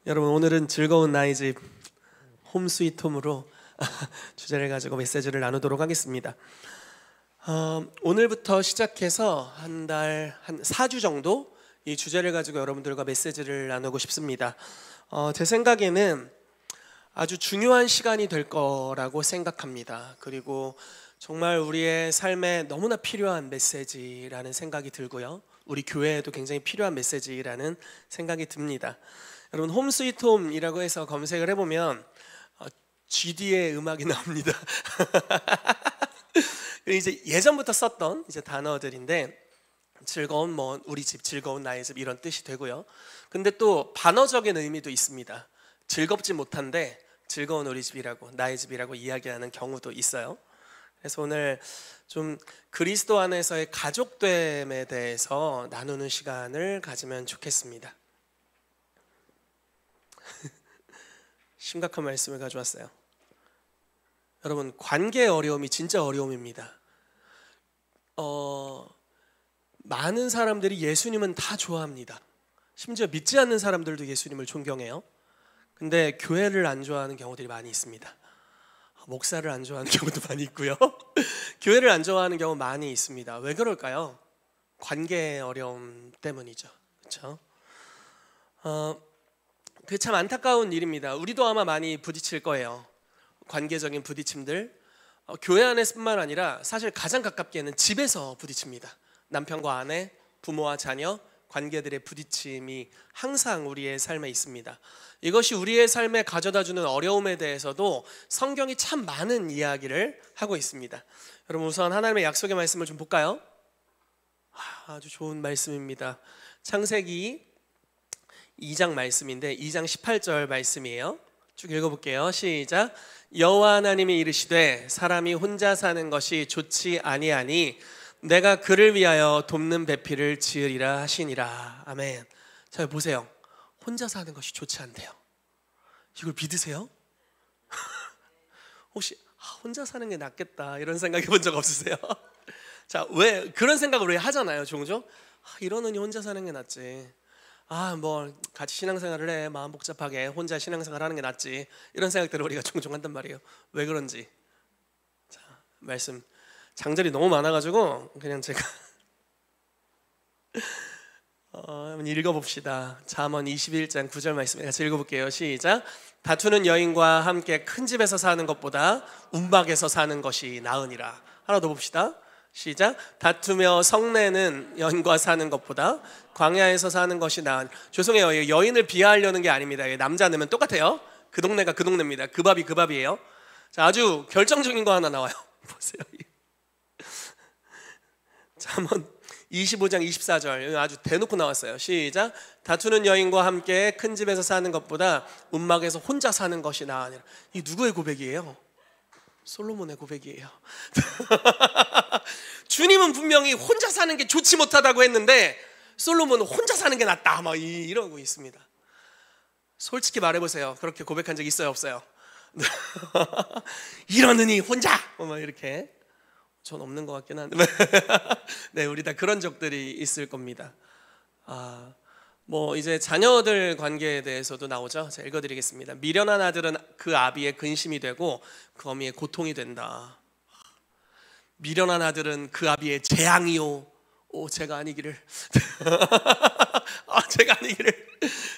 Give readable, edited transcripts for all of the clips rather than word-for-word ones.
여러분, 오늘은 즐거운 나의 집 홈 스위트 홈으로 주제를 가지고 메시지를 나누도록 하겠습니다. 오늘부터 시작해서 한 4주 정도 이 주제를 가지고 여러분들과 메시지를 나누고 싶습니다. 제 생각에는 아주 중요한 시간이 될 거라고 생각합니다. 그리고 정말 우리의 삶에 너무나 필요한 메시지라는 생각이 들고요, 우리 교회에도 굉장히 필요한 메시지라는 생각이 듭니다. 여러분, 홈 스위트 홈이라고 해서 검색을 해보면 GD의 음악이 나옵니다. 이제 예전부터 썼던 이제 단어들인데, 즐거운 우리 집, 즐거운 나의 집 이런 뜻이 되고요. 근데 또 반어적인 의미도 있습니다. 즐겁지 못한데 즐거운 우리 집이라고, 나의 집이라고 이야기하는 경우도 있어요. 그래서 오늘 좀 그리스도 안에서의 가족됨에 대해서 나누는 시간을 가지면 좋겠습니다. 심각한 말씀을 가져왔어요. 여러분, 관계의 어려움이 진짜 어려움입니다. 많은 사람들이 예수님은 다 좋아합니다. 심지어 믿지 않는 사람들도 예수님을 존경해요. 근데 교회를 안 좋아하는 경우들이 많이 있습니다. 목사를 안 좋아하는 경우도 많이 있고요. 교회를 안 좋아하는 경우 많이 있습니다. 왜 그럴까요? 관계의 어려움 때문이죠. 그렇죠? 그게 참 안타까운 일입니다. 우리도 아마 많이 부딪힐 거예요. 관계적인 부딪힘들, 교회 안에뿐만 아니라 사실 가장 가깝게는 집에서 부딪힙니다. 남편과 아내, 부모와 자녀, 관계들의 부딪힘이 항상 우리의 삶에 있습니다. 이것이 우리의 삶에 가져다주는 어려움에 대해서도 성경이 참 많은 이야기를 하고 있습니다. 여러분, 우선 하나님의 약속의 말씀을 좀 볼까요? 아주 좋은 말씀입니다. 창세기 2장 말씀인데 2장 18절 말씀이에요. 쭉 읽어볼게요. 시작. 여호와 하나님이 이르시되 사람이 혼자 사는 것이 좋지 아니하니 내가 그를 위하여 돕는 배필을 지으리라 하시니라. 아멘. 자, 보세요. 혼자 사는 것이 좋지 않대요. 이걸 믿으세요? 혹시 혼자 사는 게 낫겠다 이런 생각해 본 적 없으세요? 자, 왜 그런 생각을 왜 하잖아요, 종종. 이러느니 혼자 사는 게 낫지. 같이 신앙생활을 해, 마음 복잡하게 혼자 신앙생활 하는 게 낫지, 이런 생각들을 우리가 종종 한단 말이에요. 왜 그런지. 자, 말씀 장절이 너무 많아가지고 그냥 제가 한번 읽어봅시다. 잠언 21장 9절 말씀 같이 읽어볼게요. 시작. 다투는 여인과 함께 큰 집에서 사는 것보다 움박에서 사는 것이 나으니라. 하나 더 봅시다. 시작. 다투며 성내는 여인과 사는 것보다 광야에서 사는 것이 나으니라. 죄송해요, 여인을 비하하려는 게 아닙니다. 남자 넣으면 똑같아요. 그 동네가 그 동네입니다. 그 밥이 그 밥이에요. 자, 아주 결정적인 거 하나 나와요. 보세요. 잠언 25장 24절 아주 대놓고 나왔어요. 시작. 다투는 여인과 함께 큰 집에서 사는 것보다 움막에서 혼자 사는 것이 나으니라. 이 누구의 고백이에요? 솔로몬의 고백이에요. 주님은 분명히 혼자 사는 게 좋지 못하다고 했는데 솔로몬은 혼자 사는 게 낫다 이러고 있습니다. 솔직히 말해보세요. 그렇게 고백한 적 있어요, 없어요? 이러느니 혼자 이렇게. 전 없는 것 같긴 한데 네, 우리 다 그런 적들이 있을 겁니다. 이제 자녀들 관계에 대해서도 나오죠. 제가 읽어드리겠습니다. 미련한 아들은 그 아비의 근심이 되고 그 어미의 고통이 된다. 미련한 아들은 그 아비의 재앙이요. 제가 아니기를. 제가 아니기를.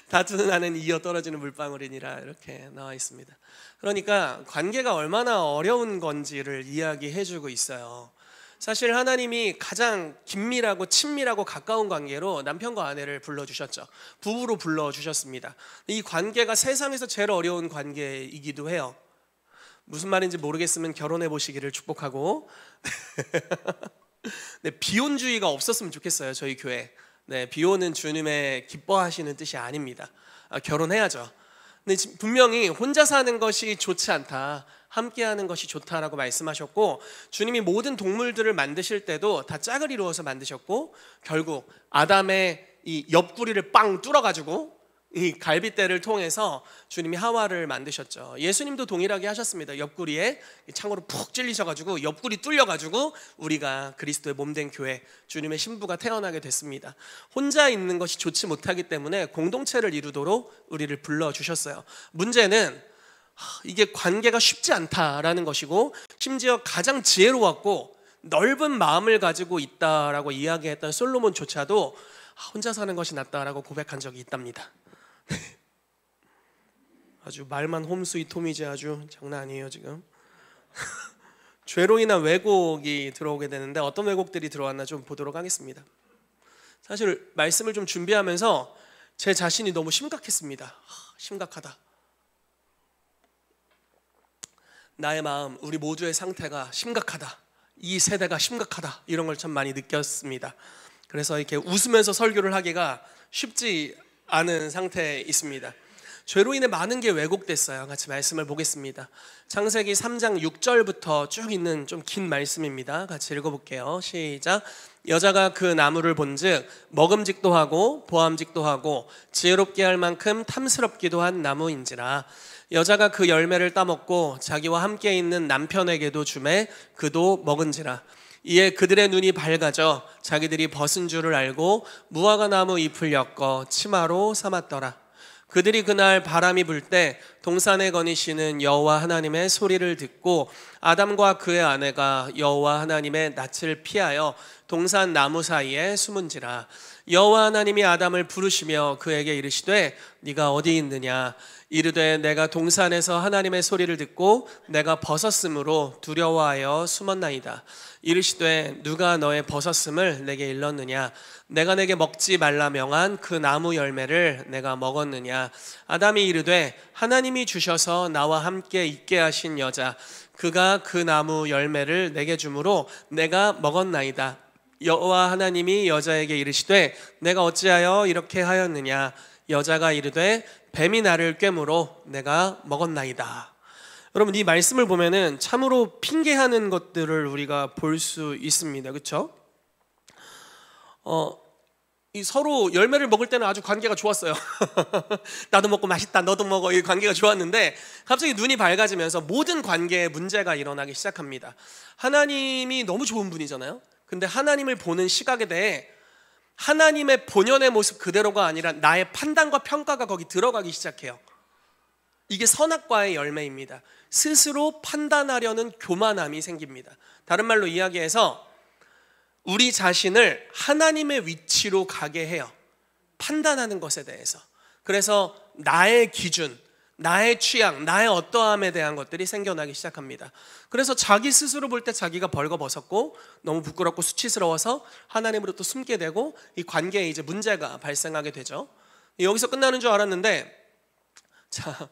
다투는 아내는 이어 떨어지는 물방울이니라. 이렇게 나와 있습니다. 그러니까 관계가 얼마나 어려운 건지를 이야기해주고 있어요. 사실 하나님이 가장 긴밀하고 친밀하고 가까운 관계로 남편과 아내를 불러주셨죠. 부부로 불러주셨습니다. 이 관계가 세상에서 제일 어려운 관계이기도 해요. 무슨 말인지 모르겠으면 결혼해 보시기를 축복하고 네, 비혼주의가 없었으면 좋겠어요, 저희 교회. 네, 비혼은 주님의 기뻐하시는 뜻이 아닙니다. 결혼해야죠. 근데 분명히 혼자 사는 것이 좋지 않다, 함께하는 것이 좋다라고 말씀하셨고, 주님이 모든 동물들을 만드실 때도 다 짝을 이루어서 만드셨고, 결국 아담의 이 옆구리를 빵 뚫어가지고 이 갈빗대를 통해서 주님이 하와를 만드셨죠. 예수님도 동일하게 하셨습니다. 옆구리에 창으로 푹 찔리셔가지고 옆구리 뚫려가지고 우리가 그리스도의 몸된 교회, 주님의 신부가 태어나게 됐습니다. 혼자 있는 것이 좋지 못하기 때문에 공동체를 이루도록 우리를 불러주셨어요. 문제는 이게 관계가 쉽지 않다라는 것이고, 심지어 가장 지혜로웠고 넓은 마음을 가지고 있다라고 이야기했던 솔로몬조차도 혼자 사는 것이 낫다라고 고백한 적이 있답니다. 아주 말만 홈스윗 홈이지 아주 장난 아니에요 지금. 죄로 인한 왜곡이 들어오게 되는데 어떤 왜곡들이 들어왔나 좀 보도록 하겠습니다. 사실 말씀을 좀 준비하면서 제 자신이 너무 심각했습니다. 심각하다. 나의 마음, 우리 모두의 상태가 심각하다. 이 세대가 심각하다. 이런 걸 참 많이 느꼈습니다. 그래서 이렇게 웃으면서 설교를 하기가 쉽지 않은 상태에 있습니다. 죄로 인해 많은 게 왜곡됐어요. 같이 말씀을 보겠습니다. 창세기 3장 6절부터 쭉 있는 좀 긴 말씀입니다. 같이 읽어볼게요. 시작. 여자가 그 나무를 본즉 먹음직도 하고 보암직도 하고 지혜롭게 할 만큼 탐스럽기도 한 나무인지라. 여자가 그 열매를 따먹고 자기와 함께 있는 남편에게도 주매 그도 먹은지라. 이에 그들의 눈이 밝아져 자기들이 벗은 줄을 알고 무화과 나무 잎을 엮어 치마로 삼았더라. 그들이 그날 바람이 불 때 동산에 거니시는 여호와 하나님의 소리를 듣고 아담과 그의 아내가 여호와 하나님의 낯을 피하여 동산 나무 사이에 숨은지라. 여호와 하나님이 아담을 부르시며 그에게 이르시되 네가 어디 있느냐. 이르되 내가 동산에서 하나님의 소리를 듣고 내가 벗었으므로 두려워하여 숨었나이다. 이르시되 누가 너의 벗었음을 내게 일렀느냐. 내가 내게 먹지 말라 명한 그 나무 열매를 내가 먹었느냐. 아담이 이르되 하나님이 주셔서 나와 함께 있게 하신 여자 그가 그 나무 열매를 내게 주므로 내가 먹었나이다. 여호와 하나님이 여자에게 이르시되 내가 어찌하여 이렇게 하였느냐. 여자가 이르되 뱀이 나를 꿰므로 내가 먹었나이다. 여러분, 이 말씀을 보면은 참으로 핑계하는 것들을 우리가 볼 수 있습니다. 그렇죠? 이 서로 열매를 먹을 때는 아주 관계가 좋았어요. 나도 먹고 맛있다, 너도 먹어. 이 관계가 좋았는데 갑자기 눈이 밝아지면서 모든 관계에 문제가 일어나기 시작합니다. 하나님이 너무 좋은 분이잖아요. 근데 하나님을 보는 시각에 대해 하나님의 본연의 모습 그대로가 아니라 나의 판단과 평가가 거기 들어가기 시작해요. 이게 선악과의 열매입니다. 스스로 판단하려는 교만함이 생깁니다. 다른 말로 이야기해서 우리 자신을 하나님의 위치로 가게 해요. 판단하는 것에 대해서. 그래서 나의 기준, 나의 취향, 나의 어떠함에 대한 것들이 생겨나기 시작합니다. 그래서 자기 스스로 볼 때 자기가 벌거벗었고 너무 부끄럽고 수치스러워서 하나님으로부터 숨게 되고 이 관계에 이제 문제가 발생하게 되죠. 여기서 끝나는 줄 알았는데, 자,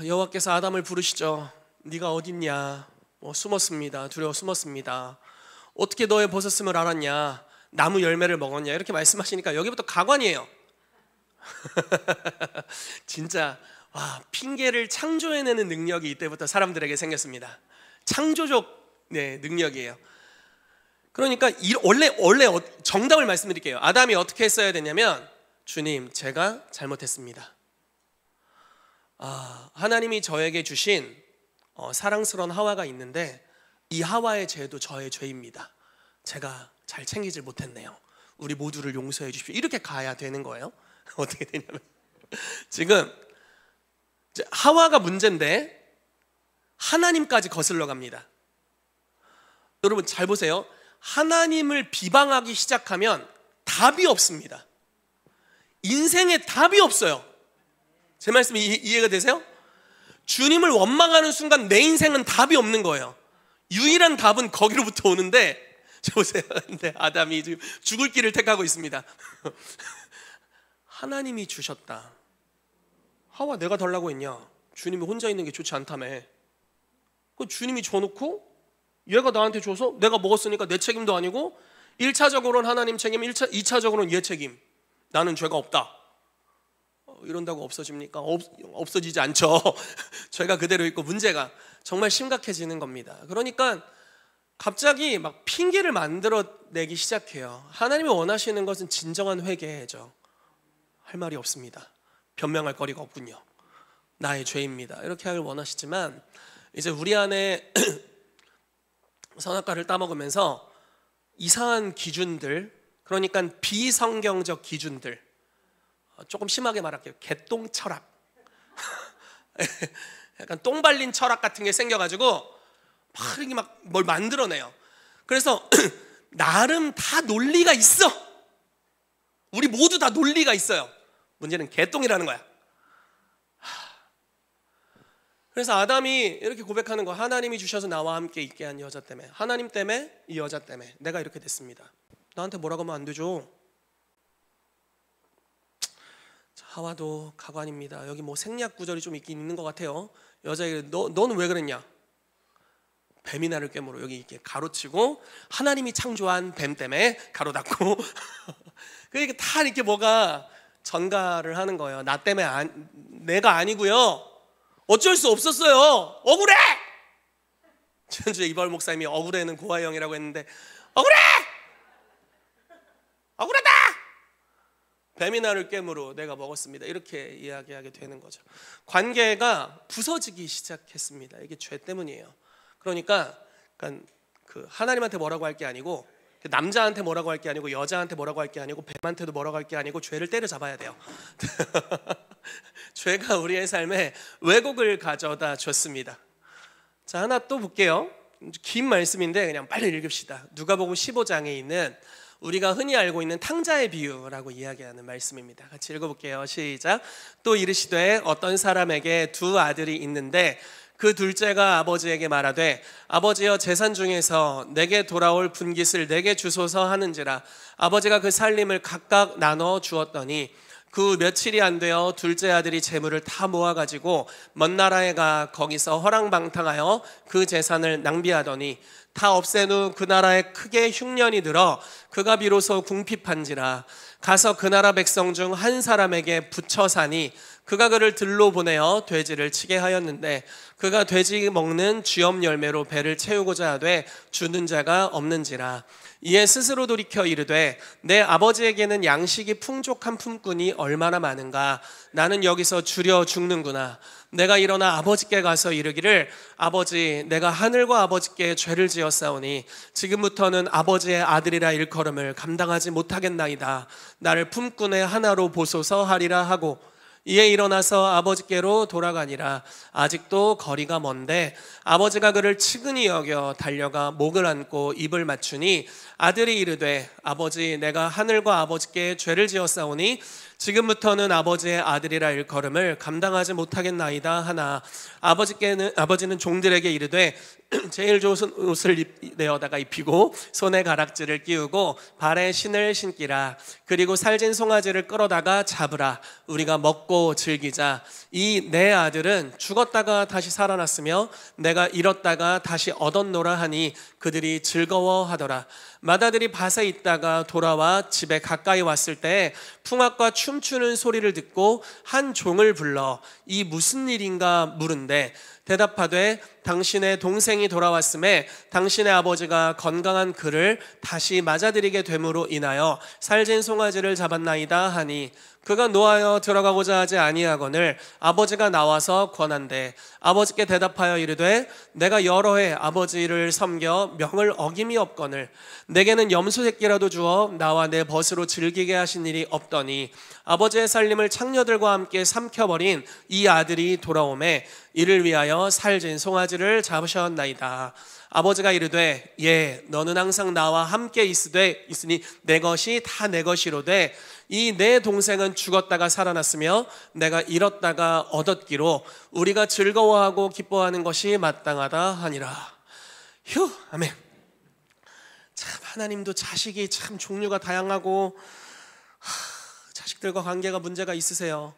여호와께서 아담을 부르시죠. 네가 어딨냐. 숨었습니다. 두려워 숨었습니다. 어떻게 너의 벗었음을 알았냐. 나무 열매를 먹었냐. 이렇게 말씀하시니까 여기부터 가관이에요. 진짜 핑계를 창조해내는 능력이 이때부터 사람들에게 생겼습니다. 창조적 능력이에요. 그러니까 원래 정답을 말씀드릴게요. 아담이 어떻게 했어야 되냐면, 주님, 제가 잘못했습니다. 하나님이 저에게 주신 사랑스러운 하와가 있는데 이 하와의 죄도 저의 죄입니다. 제가 잘 챙기질 못했네요. 우리 모두를 용서해 주십시오. 이렇게 가야 되는 거예요. 어떻게 되냐면 지금 이제 하와가 문제인데 하나님까지 거슬러 갑니다. 여러분 잘 보세요. 하나님을 비방하기 시작하면 답이 없습니다. 인생에 답이 없어요. 제 말씀이 이해가 되세요? 주님을 원망하는 순간 내 인생은 답이 없는 거예요. 유일한 답은 거기로부터 오는데, 저 보세요. 근데 아담이 지금 죽을 길을 택하고 있습니다. 하나님이 주셨다. 하와 내가 달라고 했냐? 주님이 혼자 있는 게 좋지 않다며. 그 주님이 줘놓고 얘가 나한테 줘서 내가 먹었으니까 내 책임도 아니고 1차적으로는 하나님 책임, 2차적으로는 얘 책임. 나는 죄가 없다. 이런다고 없어집니까? 없어지지 않죠. 죄가 그대로 있고 문제가 정말 심각해지는 겁니다. 그러니까 갑자기 막 핑계를 만들어내기 시작해요. 하나님이 원하시는 것은 진정한 회개죠. 할 말이 없습니다. 변명할 거리가 없군요. 나의 죄입니다. 이렇게 하길 원하시지만 이제 우리 안에 선악과를 따먹으면서 이상한 기준들, 그러니까 비성경적 기준들, 조금 심하게 말할게요. 개똥 철학, 약간 똥 발린 철학 같은 게 생겨가지고 막 이렇게 막 뭘 만들어내요. 그래서 나름 다 논리가 있어. 우리 모두 다 논리가 있어요. 문제는 개똥이라는 거야. 그래서 아담이 이렇게 고백하는 거, 하나님이 주셔서 나와 함께 있게 한 여자 때문에, 하나님 때문에, 이 여자 때문에 내가 이렇게 됐습니다. 나한테 뭐라고 하면 안 되죠. 하와도 가관입니다. 여기 뭐 생략 구절이 좀 있긴 있는 것 같아요. 여자에게 너는 왜 그랬냐? 뱀이 나를 꿰물어. 여기 이렇게 가로치고 하나님이 창조한 뱀 때문에 가로 닫고 그러니까 다 이렇게 뭐가 전가를 하는 거예요. 나 때문에 내가 아니고요. 어쩔 수 없었어요. 억울해. 지난주에 이발 목사님이 억울해는 고아형이라고 했는데 억울해. 억울하다. 뱀이 나를 꿰물어 내가 먹었습니다. 이렇게 이야기하게 되는 거죠. 관계가 부서지기 시작했습니다. 이게 죄 때문이에요. 그러니까 그 하나님한테 뭐라고 할 게 아니고, 남자한테 뭐라고 할 게 아니고, 여자한테 뭐라고 할 게 아니고, 뱀한테도 뭐라고 할 게 아니고, 죄를 때려잡아야 돼요. 죄가 우리의 삶에 왜곡을 가져다 줬습니다. 자, 하나 또 볼게요. 긴 말씀인데 그냥 빨리 읽읍시다. 누가복음 15장에 있는 우리가 흔히 알고 있는 탕자의 비유라고 이야기하는 말씀입니다. 같이 읽어볼게요. 시작. 또 이르시되 어떤 사람에게 두 아들이 있는데 그 둘째가 아버지에게 말하되 아버지여 재산 중에서 내게 돌아올 분깃을 내게 주소서 하는지라. 아버지가 그 살림을 각각 나눠 주었더니 그 며칠이 안 되어 둘째 아들이 재물을 다 모아가지고 먼 나라에 가 거기서 허랑방탕하여 그 재산을 낭비하더니 다 없앤 후 그 나라에 크게 흉년이 들어 그가 비로소 궁핍한지라. 가서 그 나라 백성 중 한 사람에게 붙여 사니 그가 그를 들로 보내어 돼지를 치게 하였는데 그가 돼지 먹는 쥐엄 열매로 배를 채우고자 하되 주는 자가 없는지라. 이에 스스로 돌이켜 이르되 내 아버지에게는 양식이 풍족한 품꾼이 얼마나 많은가. 나는 여기서 주려 죽는구나. 내가 일어나 아버지께 가서 이르기를 아버지 내가 하늘과 아버지께 죄를 지었사오니 지금부터는 아버지의 아들이라 일컬음을 감당하지 못하겠나이다. 나를 품꾼의 하나로 보소서 하리라 하고 이에 일어나서 아버지께로 돌아가니라. 아직도 거리가 먼데 아버지가 그를 측은히 여겨 달려가 목을 안고 입을 맞추니 아들이 이르되 아버지 내가 하늘과 아버지께 죄를 지었사오니 지금부터는 아버지의 아들이라 일컬음을 감당하지 못하겠나이다 하나 아버지는 종들에게 이르되 제일 좋은 옷을 내어다가 입히고 손에 가락지를 끼우고 발에 신을 신기라. 그리고 살진 송아지를 끌어다가 잡으라. 우리가 먹고 즐기자. 이 내 아들은 죽었다가 다시 살아났으며 내가 잃었다가 다시 얻었노라 하니 그들이 즐거워하더라. 맏아들이 밭에 있다가 돌아와 집에 가까이 왔을 때 풍악과 춤추는 소리를 듣고 한 종을 불러 이 무슨 일인가 물은데 대답하되 당신의 동생이 돌아왔음에 당신의 아버지가 건강한 그를 다시 맞아들이게 됨으로 인하여 살진 송아지를 잡았나이다 하니 그가 노하여 들어가고자 하지 아니하거늘 아버지가 나와서 권한대 아버지께 대답하여 이르되 내가 여러 해 아버지를 섬겨 명을 어김이 없거늘 내게는 염소 새끼라도 주어 나와 내 벗으로 즐기게 하신 일이 없더니 아버지의 살림을 창녀들과 함께 삼켜버린 이 아들이 돌아오매 이를 위하여 살진 송아지를 잡으셨나이다. 아버지가 이르되 예 너는 항상 나와 함께 있으니 내 것이 다 내 것이로되 이 내 동생은 죽었다가 살아났으며 내가 잃었다가 얻었기로 우리가 즐거워하고 기뻐하는 것이 마땅하다 하니라. 휴 아멘. 참 하나님도 자식이 참 종류가 다양하고 자식들과 관계가 문제가 있으세요.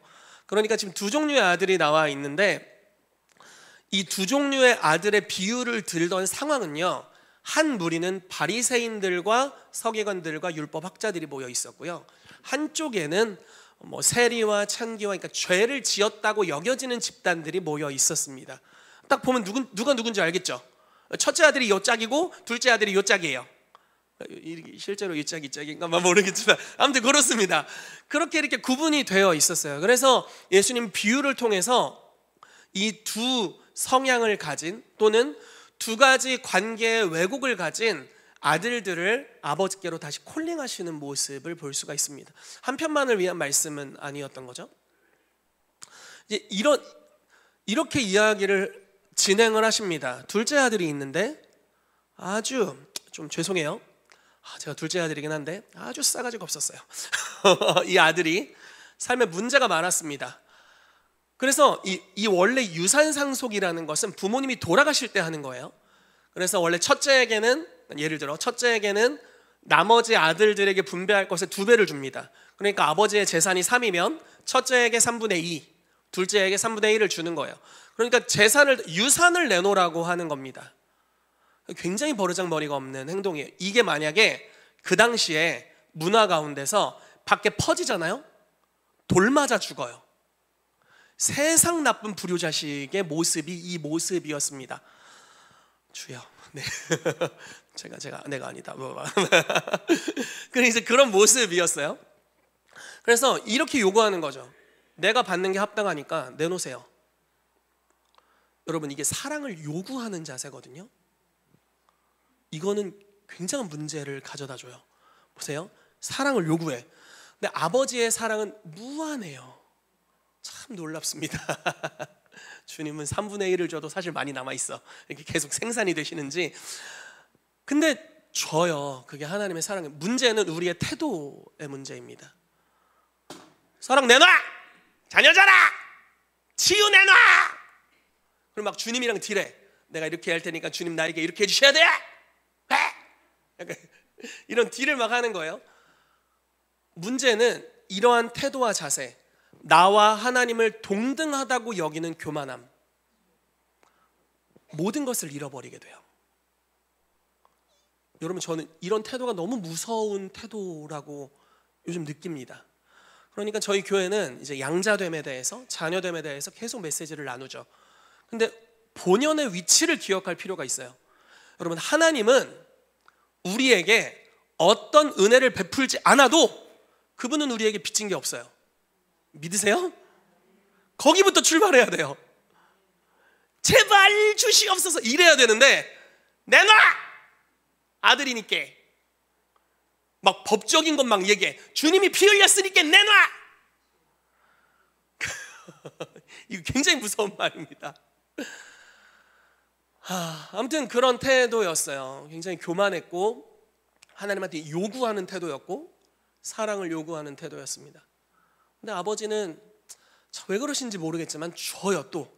그러니까 지금 두 종류의 아들이 나와 있는데 이 두 종류의 아들의 비유를 들던 상황은요, 한 무리는 바리새인들과 서기관들과 율법 학자들이 모여 있었고요, 한쪽에는 뭐 세리와 창기와 그러니까 죄를 지었다고 여겨지는 집단들이 모여 있었습니다. 딱 보면 누가 누군지 알겠죠? 첫째 아들이 요 짝이고 둘째 아들이 요 짝이에요. 실제로 이짝인가 모르겠지만 아무튼 그렇습니다. 그렇게 이렇게 구분이 되어 있었어요. 그래서 예수님 비유를 통해서 이 두 성향을 가진 또는 두 가지 관계의 왜곡을 가진 아들들을 아버지께로 다시 콜링하시는 모습을 볼 수가 있습니다. 한편만을 위한 말씀은 아니었던 거죠. 이제 이렇게 이야기를 진행을 하십니다. 둘째 아들이 있는데 아주 좀 죄송해요. 제가 둘째 아들이긴 한데 아주 싸가지가 없었어요. 이 아들이 삶에 문제가 많았습니다. 그래서 이 원래 유산 상속이라는 것은 부모님이 돌아가실 때 하는 거예요. 그래서 원래 첫째에게는 예를 들어 첫째에게는 나머지 아들들에게 분배할 것의 2배를 줍니다. 그러니까 아버지의 재산이 3이면 첫째에게 3분의 2, 둘째에게 3분의 1을 주는 거예요. 그러니까 유산을 내놓으라고 하는 겁니다. 굉장히 버르장머리가 없는 행동이에요. 이게 만약에 그 당시에 문화 가운데서 밖에 퍼지잖아요. 돌 맞아 죽어요. 세상 나쁜 불효자식의 모습이 이 모습이었습니다. 주여, 네. 내가 아니다. 그래서 그런 모습이었어요. 그래서 이렇게 요구하는 거죠. 내가 받는 게 합당하니까 내놓으세요. 여러분, 이게 사랑을 요구하는 자세거든요. 이거는 굉장한 문제를 가져다 줘요. 보세요. 사랑을 요구해. 근데 아버지의 사랑은 무한해요. 참 놀랍습니다. 주님은 3분의 1을 줘도 사실 많이 남아있어. 이렇게 계속 생산이 되시는지. 근데 줘요. 그게 하나님의 사랑의 문제는 우리의 태도의 문제입니다. 사랑 내놔! 자녀 자라! 치유 내놔! 그럼 막 주님이랑 딜해. 내가 이렇게 할 테니까 주님 나에게 이렇게 해주셔야 돼! 약간 이런 딜을 막 하는 거예요. 문제는 이러한 태도와 자세, 나와 하나님을 동등하다고 여기는 교만함, 모든 것을 잃어버리게 돼요. 여러분, 저는 이런 태도가 너무 무서운 태도라고 요즘 느낍니다. 그러니까 저희 교회는 이제 양자됨에 대해서, 자녀됨에 대해서 계속 메시지를 나누죠. 근데 본연의 위치를 기억할 필요가 있어요. 여러분, 하나님은 우리에게 어떤 은혜를 베풀지 않아도 그분은 우리에게 빚진 게 없어요. 믿으세요? 거기부터 출발해야 돼요. 제발 주시옵소서 이래야 되는데 내놔! 아들이니까 막 법적인 것 막 얘기해. 주님이 피 흘렸으니까 내놔! 이거 굉장히 무서운 말입니다. 아무튼 그런 태도였어요. 굉장히 교만했고 하나님한테 요구하는 태도였고 사랑을 요구하는 태도였습니다. 근데 아버지는 왜 그러신지 모르겠지만 줘요. 또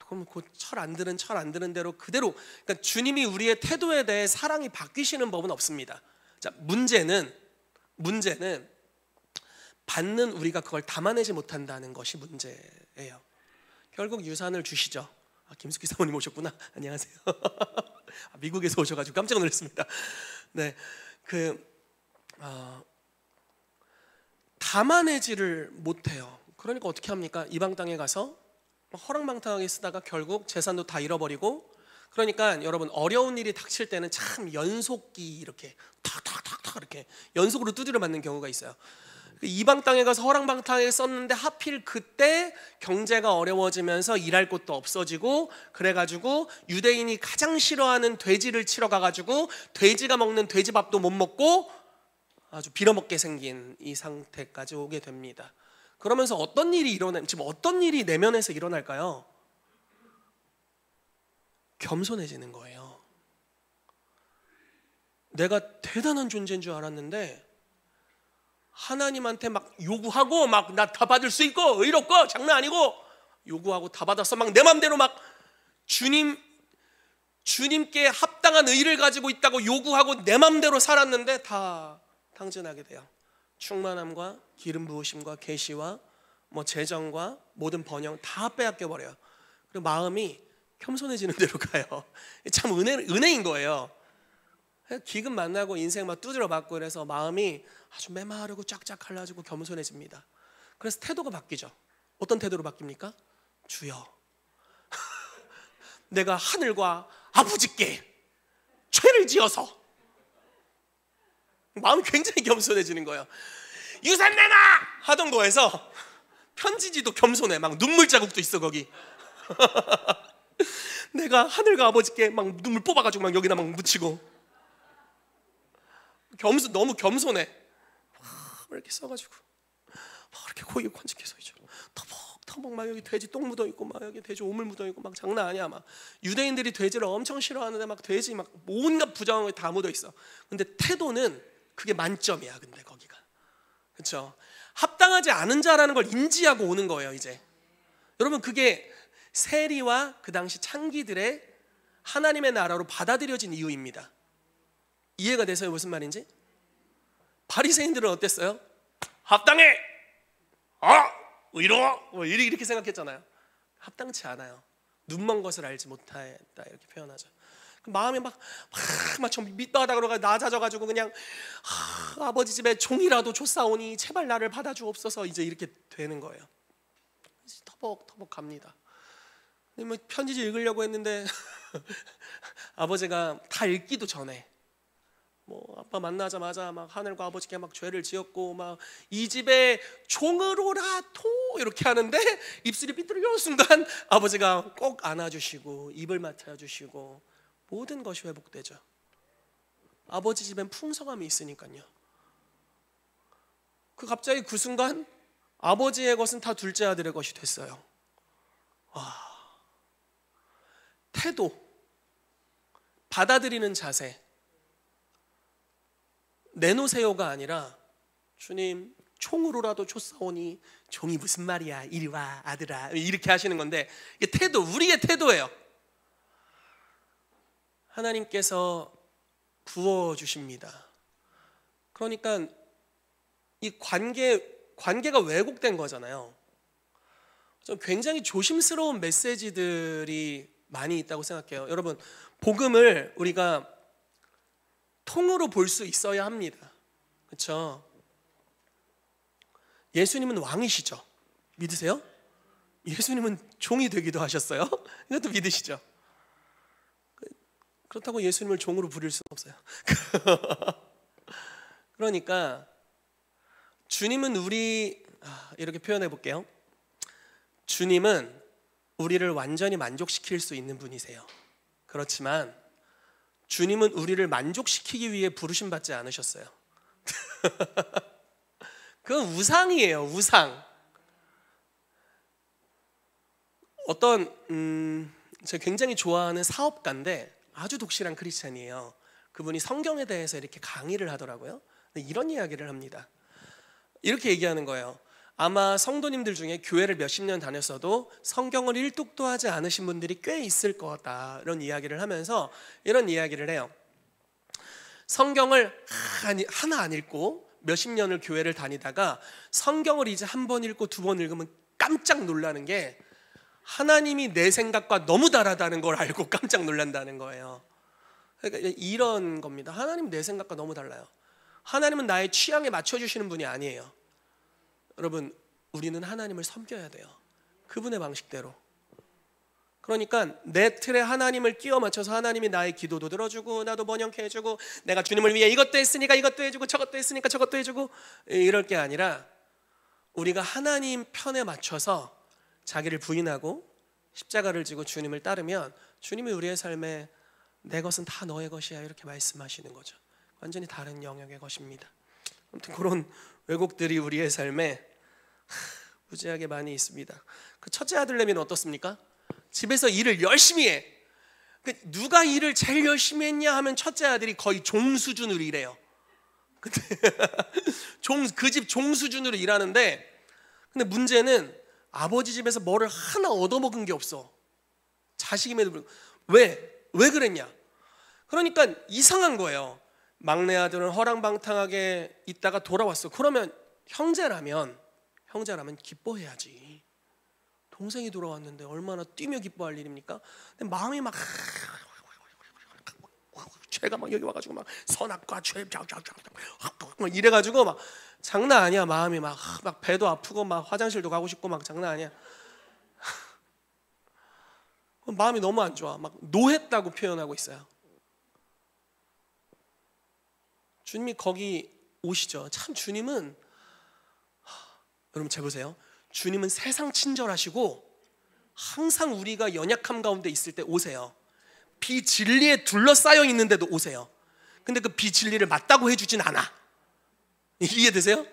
그럼 그 철 안 드는 대로 그대로. 그러니까 주님이 우리의 태도에 대해 사랑이 바뀌시는 법은 없습니다. 자, 문제는 받는 우리가 그걸 담아내지 못한다는 것이 문제예요. 결국 유산을 주시죠. 김숙희 사모님 오셨구나. 안녕하세요. 미국에서 오셔가지고 깜짝 놀랐습니다. 네, 담아내지를 못해요. 그러니까 어떻게 합니까? 이방 땅에 가서 허랑방탕하게 쓰다가 결국 재산도 다 잃어버리고. 그러니까 여러분, 어려운 일이 닥칠 때는 참 연속기 이렇게 탁탁탁탁 이렇게 연속으로 두드려 맞는 경우가 있어요. 이방 땅에 가서 허랑방탕하게 썼는데 하필 그때 경제가 어려워지면서 일할 곳도 없어지고 그래가지고 유대인이 가장 싫어하는 돼지를 치러 가가지고 돼지가 먹는 돼지밥도 못 먹고 아주 빌어먹게 생긴 이 상태까지 오게 됩니다. 그러면서 지금 어떤 일이 내면에서 일어날까요? 겸손해지는 거예요. 내가 대단한 존재인 줄 알았는데 하나님한테 막 요구하고 막 나 다 받을 수 있고 의롭고 장난 아니고 요구하고 다 받았어. 막 내 맘대로 막 주님께 합당한 의를 가지고 있다고 요구하고 내 맘대로 살았는데 다 당진하게 돼요. 충만함과 기름 부으심과 계시와 재정과 모든 번영 다 빼앗겨 버려요. 그리고 마음이 겸손해지는 대로 가요. 참 은혜인 거예요. 기금 만나고 인생 막 두드려 맞고 그래서 마음이 아주 메마르고 쫙쫙 갈라지고 겸손해집니다. 그래서 태도가 바뀌죠. 어떤 태도로 바뀝니까? 주여, 내가 하늘과 아버지께 죄를 지어서 마음이 굉장히 겸손해지는 거예요. 유산 내놔! 하던 거에서 편지지도 겸손해. 막 눈물 자국도 있어 거기. 내가 하늘과 아버지께 막 눈물 뽑아가지고 막 여기다 막 묻히고 너무 겸손해. 막 이렇게 써가지고 막 이렇게 고이 관직해서 이제 터벅터벅 막 여기 돼지 똥 묻어 있고 막 여기 돼지 오물 묻어 있고 막 장난 아니야. 막 유대인들이 돼지를 엄청 싫어하는데 막 돼지 막 온갖 부정한 게 다 묻어 있어. 근데 태도는 그게 만점이야. 근데 거기가 그렇죠. 합당하지 않은 자라는 걸 인지하고 오는 거예요. 이제 여러분 그게 세리와 그 당시 창기들의 하나님의 나라로 받아들여진 이유입니다. 이해가 돼서요 무슨 말인지? 바리새인들은 어땠어요? 합당해! 의로워! 뭐 이렇게 생각했잖아요. 합당치 않아요. 눈먼 것을 알지 못하였다 이렇게 표현하죠. 마음이 막 밑바닥으로 낮아져가지고 그냥 아버지 집에 종이라도 줬사오니 제발 나를 받아주옵소서 이제 이렇게 되는 거예요. 터벅터벅 갑니다. 뭐 편지지 읽으려고 했는데 아버지가 다 읽기도 전에 뭐 아빠 만나자마자 막 하늘과 아버지께 막 죄를 지었고 막 이 집에 종으로라 토 이렇게 하는데 입술이 삐뚤어지는 순간 아버지가 꼭 안아주시고 입을 맡아주시고 모든 것이 회복되죠. 아버지 집엔 풍성함이 있으니까요. 갑자기 그 순간 아버지의 것은 다 둘째 아들의 것이 됐어요. 태도, 받아들이는 자세, 내놓으세요가 아니라 주님 총으로라도 줬사오니 종이 무슨 말이야 이리 와 아들아 이렇게 하시는 건데 이게 태도, 우리의 태도예요. 하나님께서 부어주십니다. 그러니까 이 관계가 왜곡된 거잖아요. 굉장히 조심스러운 메시지들이 많이 있다고 생각해요. 여러분 복음을 우리가 통으로 볼 수 있어야 합니다. 그렇죠? 예수님은 왕이시죠. 믿으세요? 예수님은 종이 되기도 하셨어요. 이것도 믿으시죠? 그렇다고 예수님을 종으로 부릴 수는 없어요. 그러니까 주님은 이렇게 표현해 볼게요. 주님은 우리를 완전히 만족시킬 수 있는 분이세요. 그렇지만 주님은 우리를 만족시키기 위해 부르심 받지 않으셨어요. 그건 우상이에요. 우상. 제가 굉장히 좋아하는 사업가인데 아주 독실한 크리스찬이에요. 그분이 성경에 대해서 이렇게 강의를 하더라고요. 근데 이런 이야기를 합니다. 이렇게 얘기하는 거예요. 아마 성도님들 중에 교회를 몇십 년 다녔어도 성경을 일독도 하지 않으신 분들이 꽤 있을 거다. 이런 이야기를 하면서 이런 이야기를 해요. 성경을 하나 안 읽고 몇십 년을 교회를 다니다가 성경을 이제 한 번 읽고 두 번 읽으면 깜짝 놀라는 게 하나님이 내 생각과 너무 다르다는 걸 알고 깜짝 놀란다는 거예요. 그러니까 이런 겁니다. 하나님 내 생각과 너무 달라요. 하나님은 나의 취향에 맞춰주시는 분이 아니에요. 여러분 우리는 하나님을 섬겨야 돼요. 그분의 방식대로. 그러니까 내 틀에 하나님을 끼워 맞춰서 하나님이 나의 기도도 들어주고 나도 번영케 해주고 내가 주님을 위해 이것도 했으니까 이것도 해주고 저것도 했으니까 저것도 해주고 이럴 게 아니라 우리가 하나님 편에 맞춰서 자기를 부인하고 십자가를 지고 주님을 따르면 주님이 우리의 삶에 내 것은 다 너의 것이야 이렇게 말씀하시는 거죠. 완전히 다른 영역의 것입니다. 아무튼 그런 왜곡들이 우리의 삶에 무지하게 많이 있습니다. 그 첫째 아들내미는 어떻습니까? 집에서 일을 열심히 해. 누가 일을 제일 열심히 했냐 하면 첫째 아들이 거의 종 수준으로 일해요. 그 집 종 수준으로 일하는데 근데 문제는 아버지 집에서 뭐를 하나 얻어먹은 게 없어. 자식임에도 불구하고. 왜 그랬냐? 그러니까 이상한 거예요. 막내 아들은 허랑방탕하게 있다가 돌아왔어. 그러면 형제라면 기뻐해야지. 동생이 돌아왔는데 얼마나 뛰며 기뻐할 일입니까? 근데 마음이 막 죄가 막 여기 와가지고 막 선악과 죄 막 이래가지고 막 장난 아니야. 마음이 막 배도 아프고 막 화장실도 가고 싶고 막 장난 아니야. 마음이 너무 안 좋아. 막 노했다고 표현하고 있어요. 주님이 거기 오시죠. 참 주님은 여러분 잘 보세요. 주님은 세상 친절하시고 항상 우리가 연약함 가운데 있을 때 오세요. 비진리에 둘러싸여 있는데도 오세요. 근데 그 비진리를 맞다고 해주진 않아. 이해되세요?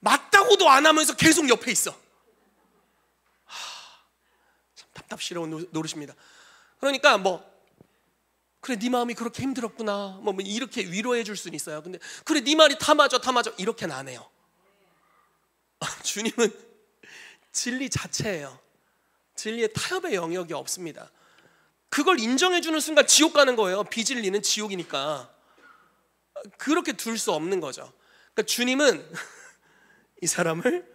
맞다고도 안 하면서 계속 옆에 있어. 참 답답스러운 노릇입니다. 그러니까 그래 네 마음이 그렇게 힘들었구나 뭐 이렇게 위로해 줄 수는 있어요. 근데 그래 네 말이 다 맞아 이렇게는 안 해요. 주님은 진리 자체예요. 진리의 타협의 영역이 없습니다. 그걸 인정해 주는 순간 지옥 가는 거예요. 비진리는 지옥이니까. 그렇게 둘 수 없는 거죠. 그러니까 주님은 이 사람을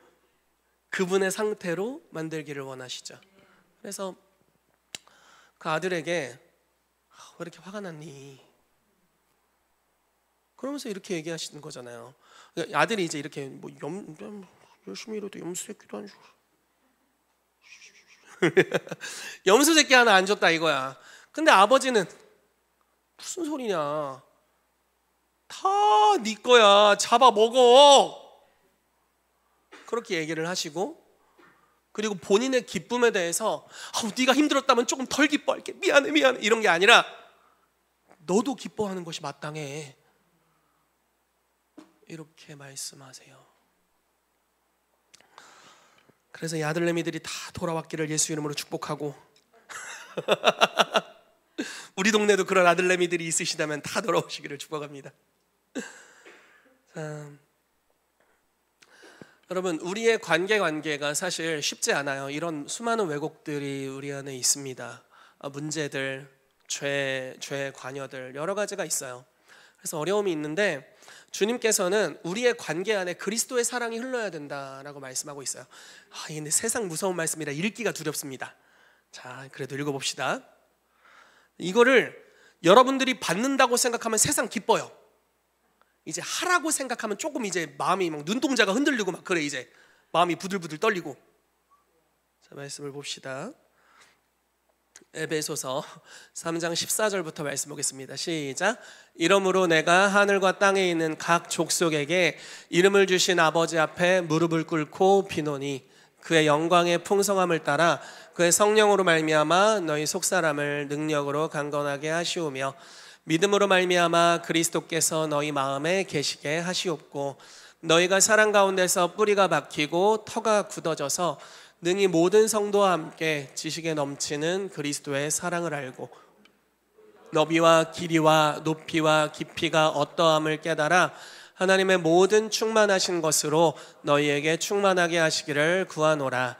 그분의 상태로 만들기를 원하시죠. 그래서 그 아들에게 왜 이렇게 화가 났니? 그러면서 이렇게 얘기하시는 거잖아요. 아들이 이제 이렇게 열심히 일해도 염소 새끼도 안 줘. 염소 새끼 하나 안 줬다 이거야. 근데 아버지는 무슨 소리냐? 다 네 거야. 잡아 먹어. 그렇게 얘기를 하시고, 그리고 본인의 기쁨에 대해서 네가 힘들었다면 조금 덜 기뻐할게. 미안해 이런 게 아니라 너도 기뻐하는 것이 마땅해. 이렇게 말씀하세요. 그래서 이 아들내미들이 다 돌아왔기를 예수 이름으로 축복하고 우리 동네도 그런 아들내미들이 있으시다면 다 돌아오시기를 축복합니다. 자, 여러분 우리의 관계가 사실 쉽지 않아요. 이런 수많은 왜곡들이 우리 안에 있습니다. 문제들, 죄 관여들 여러 가지가 있어요. 그래서 어려움이 있는데 주님께서는 우리의 관계 안에 그리스도의 사랑이 흘러야 된다라고 말씀하고 있어요. 근데 세상 무서운 말씀이라 읽기가 두렵습니다. 자, 그래도 읽어봅시다. 이거를 여러분들이 받는다고 생각하면 세상 기뻐요. 이제 하라고 생각하면 조금 이제 마음이 막 눈동자가 흔들리고 막 그래. 이제 마음이 부들부들 떨리고. 자, 말씀을 봅시다. 에베소서 3장 14절부터 말씀 보겠습니다. 시작. 이러므로 내가 하늘과 땅에 있는 각 족속에게 이름을 주신 아버지 앞에 무릎을 꿇고 비노니 그의 영광의 풍성함을 따라 그의 성령으로 말미암아 너희 속사람을 능력으로 강건하게 하시오며 믿음으로 말미암아 그리스도께서 너희 마음에 계시게 하시옵고 너희가 사랑 가운데서 뿌리가 박히고 터가 굳어져서 능히 모든 성도와 함께 지식에 넘치는 그리스도의 사랑을 알고 너비와 길이와 높이와 깊이가 어떠함을 깨달아 하나님의 모든 충만하신 것으로 너희에게 충만하게 하시기를 구하노라.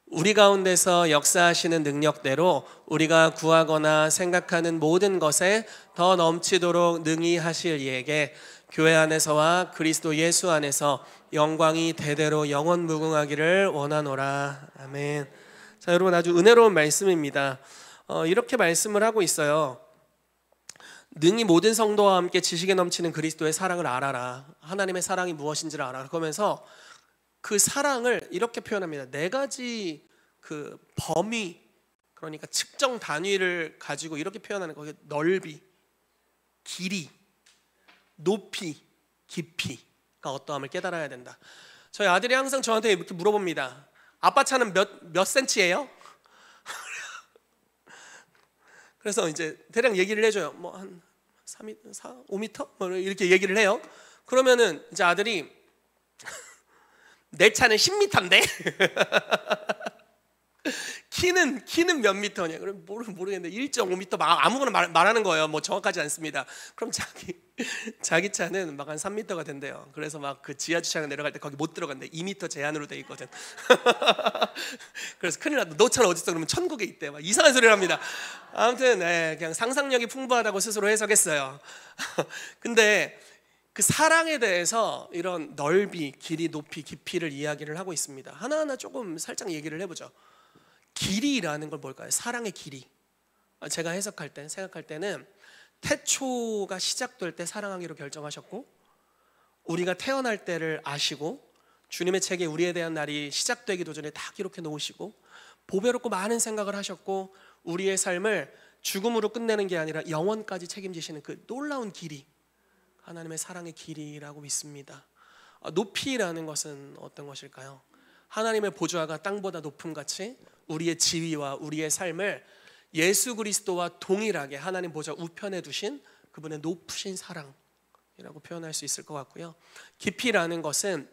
우리 가운데서 역사하시는 능력대로 우리가 구하거나 생각하는 모든 것에 더 넘치도록 능히 하실 이에게 교회 안에서와 그리스도 예수 안에서 영광이 대대로 영원 무궁하기를 원하노라. 아멘. 자, 여러분 아주 은혜로운 말씀입니다. 이렇게 말씀을 하고 있어요. 능히 모든 성도와 함께 지식에 넘치는 그리스도의 사랑을 알아라. 하나님의 사랑이 무엇인지를 알아라. 그러면서 그 사랑을 이렇게 표현합니다. 네 가지 그 범위, 그러니까 측정 단위를 가지고 이렇게 표현하는 거예요. 넓이, 길이, 높이, 깊이가 어떠함을 깨달아야 된다. 저희 아들이 항상 저한테 이렇게 물어봅니다. 아빠 차는 몇 센치예요? 그래서 이제 대략 얘기를 해줘요. 뭐 한 3m, 5m? 뭐 이렇게 얘기를 해요. 그러면은 이제 아들이 내 차는 10m인데 키는 몇 미터냐? 그럼 모르겠는데 1.5m 아무거나 말하는 거예요. 뭐 정확하지 않습니다. 그럼 자기 차는 막 한 3m가 된대요. 그래서 막 그 지하 주차장 내려갈 때 거기 못 들어간대. 2m 제한으로 돼 있거든. 그래서 큰일 났다. 너 차는 어디 있어? 그러면 천국에 있대. 막 이상한 소리를 합니다. 아무튼 그냥 상상력이 풍부하다고 스스로 해석했어요. 근데 그 사랑에 대해서 이런 넓이, 길이, 높이, 깊이를 이야기를 하고 있습니다. 하나하나 조금 살짝 얘기를 해보죠. 길이라는 걸 뭘까요? 사랑의 길이. 제가 생각할 때는 태초가 시작될 때 사랑하기로 결정하셨고 우리가 태어날 때를 아시고 주님의 책에 우리에 대한 날이 시작되기도 전에 다 기록해 놓으시고 보배롭고 많은 생각을 하셨고 우리의 삶을 죽음으로 끝내는 게 아니라 영원까지 책임지시는 그 놀라운 길이, 하나님의 사랑의 길이라고 믿습니다. 높이라는 것은 어떤 것일까요? 하나님의 보좌가 땅보다 높음같이 우리의 지위와 우리의 삶을 예수 그리스도와 동일하게 하나님 보좌 우편에 두신 그분의 높으신 사랑이라고 표현할 수 있을 것 같고요. 깊이라는 것은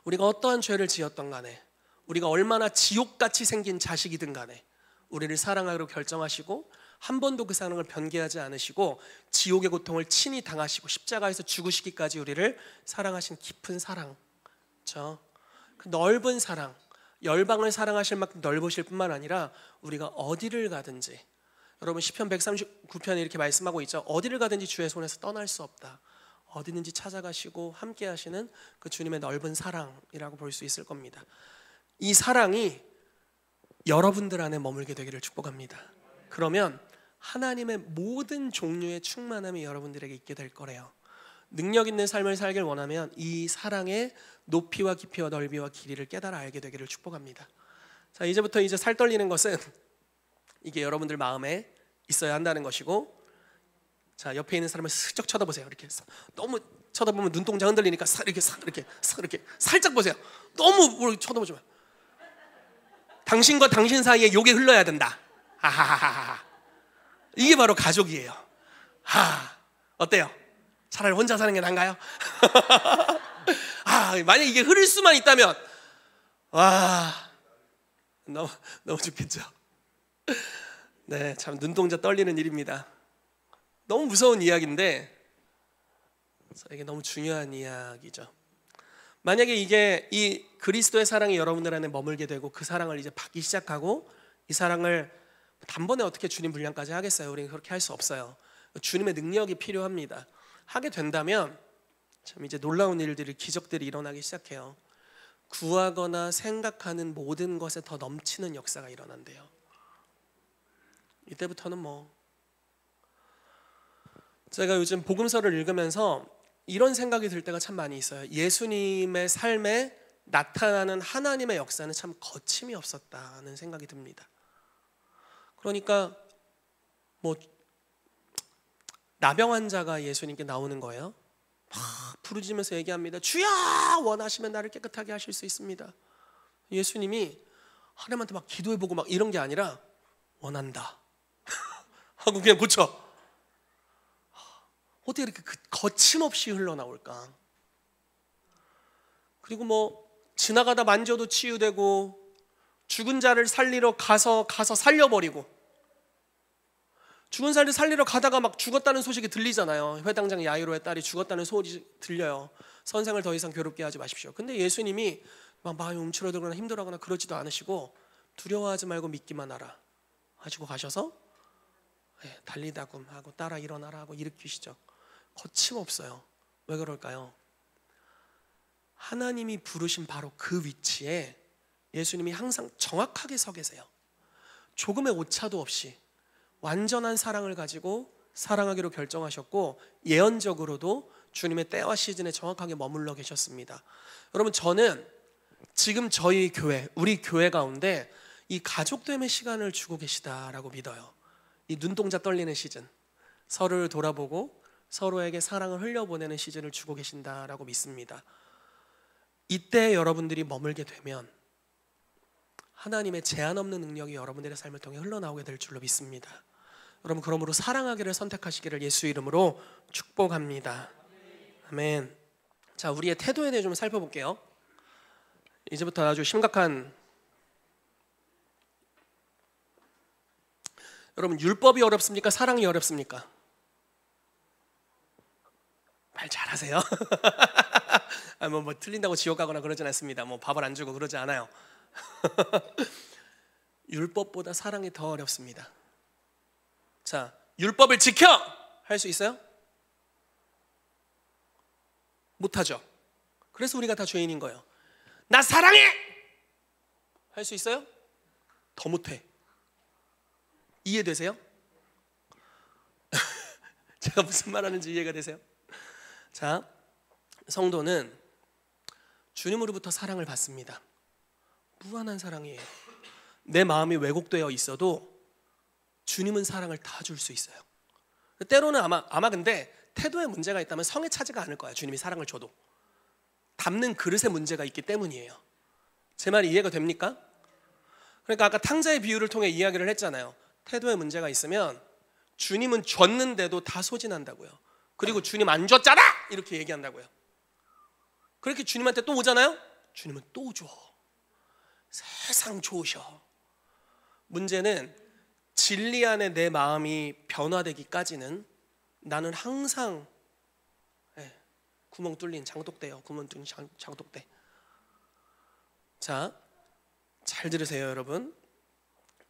우리가 어떠한 죄를 지었던 간에, 우리가 얼마나 지옥같이 생긴 자식이든 간에 우리를 사랑하기로 결정하시고 한 번도 그 사랑을 변개하지 않으시고 지옥의 고통을 친히 당하시고 십자가에서 죽으시기까지 우리를 사랑하신 깊은 사랑, 그렇죠? 그 넓은 사랑, 열방을 사랑하실 만큼 넓으실 뿐만 아니라 우리가 어디를 가든지, 여러분 시편 139편에 이렇게 말씀하고 있죠. 어디를 가든지 주의 손에서 떠날 수 없다. 어디든지 찾아가시고 함께 하시는 그 주님의 넓은 사랑이라고 볼 수 있을 겁니다. 이 사랑이 여러분들 안에 머물게 되기를 축복합니다. 그러면 하나님의 모든 종류의 충만함이 여러분들에게 있게 될 거래요. 능력 있는 삶을 살길 원하면 이 사랑의 높이와 깊이와 넓이와 길이를 깨달아 알게 되기를 축복합니다. 자, 이제부터 이제 살 떨리는 것은 이게 여러분들 마음에 있어야 한다는 것이고, 자, 옆에 있는 사람을 슬쩍 쳐다보세요. 이렇게 너무 쳐다보면 눈동자 흔들리니까 이렇게 살짝 보세요. 너무 쳐다보지 마. 당신과 당신 사이에 욕이 흘러야 된다. 하하하하. 이게 바로 가족이에요. 어때요? 차라리 혼자 사는 게 나은가요? 만약 이게 흐를 수만 있다면 와, 너무 좋겠죠. 네, 참 눈동자 떨리는 일입니다. 너무 무서운 이야기인데 저에게 너무 중요한 이야기죠. 만약에 이게 이 그리스도의 사랑이 여러분들 안에 머물게 되고 그 사랑을 이제 받기 시작하고 이 사랑을 단번에 어떻게 주님 분량까지 하겠어요? 우리는 그렇게 할 수 없어요. 주님의 능력이 필요합니다. 하게 된다면 참 이제 놀라운 일들이, 기적들이 일어나기 시작해요. 구하거나 생각하는 모든 것에 더 넘치는 역사가 일어난대요. 이때부터는 제가 요즘 복음서를 읽으면서 이런 생각이 들 때가 참 많이 있어요. 예수님의 삶에 나타나는 하나님의 역사는 참 거침이 없었다는 생각이 듭니다. 그러니까 나병 환자가 예수님께 나오는 거예요. 막 부르짖으면서 얘기합니다. 주여, 원하시면 나를 깨끗하게 하실 수 있습니다. 예수님이 하나님한테 막 기도해보고 막 이런 게 아니라 원한다 하고 그냥 고쳐. 어떻게 이렇게 거침없이 흘러나올까? 그리고 지나가다 만져도 치유되고, 죽은 자를 살리러 가서 살려버리고, 죽은 자를 살리러 가다가 막 죽었다는 소식이 들리잖아요. 회당장 야이로의 딸이 죽었다는 소식이 들려요. 선생을 더 이상 괴롭게 하지 마십시오. 근데 예수님이 막 마음이 움츠러들거나 힘들어하거나 그러지도 않으시고 두려워하지 말고 믿기만 하라 하시고 가셔서 달리다굼 하고 따라 일어나라 하고 일으키시죠. 거침없어요. 왜 그럴까요? 하나님이 부르신 바로 그 위치에 예수님이 항상 정확하게 서 계세요. 조금의 오차도 없이 완전한 사랑을 가지고 사랑하기로 결정하셨고, 예언적으로도 주님의 때와 시즌에 정확하게 머물러 계셨습니다. 여러분, 저는 지금 저희 교회, 우리 교회 가운데 이 가족됨의 시간을 주고 계시다라고 믿어요. 이 눈동자 떨리는 시즌, 서로를 돌아보고 서로에게 사랑을 흘려보내는 시즌을 주고 계신다라고 믿습니다. 이때 여러분들이 머물게 되면 하나님의 제한 없는 능력이 여러분들의 삶을 통해 흘러나오게 될 줄로 믿습니다. 여러분, 그러므로 사랑하기를 선택하시기를 예수 이름으로 축복합니다. 아멘. 자, 우리의 태도에 대해 좀 살펴볼게요. 이제부터 아주 심각한, 여러분, 율법이 어렵습니까? 사랑이 어렵습니까? 말 잘하세요. 뭐 틀린다고 지옥 가거나 그러진 않습니다. 밥을 안 주고 그러지 않아요. 율법보다 사랑이 더 어렵습니다. 자, 율법을 지켜! 할 수 있어요? 못하죠. 그래서 우리가 다 죄인인 거예요. 나 사랑해! 할 수 있어요? 더 못해. 이해되세요? 제가 무슨 말 하는지 이해가 되세요? 자, 성도는 주님으로부터 사랑을 받습니다. 무한한 사랑이에요. 내 마음이 왜곡되어 있어도 주님은 사랑을 다 줄 수 있어요. 때로는 아마 근데 태도에 문제가 있다면 성에 차지가 않을 거야. 주님이 사랑을 줘도 담는 그릇에 문제가 있기 때문이에요. 제 말이 이해가 됩니까? 그러니까 아까 탕자의 비유를 통해 이야기를 했잖아요. 태도에 문제가 있으면 주님은 줬는데도 다 소진한다고요. 그리고 주님 안 줬잖아! 이렇게 얘기한다고요. 그렇게 주님한테 또 오잖아요. 주님은 또 줘. 세상 좋으셔. 문제는 진리 안에 내 마음이 변화되기까지는 나는 항상 구멍 뚫린 장독대요. 구멍 뚫린 장독대. 자, 잘 들으세요, 여러분.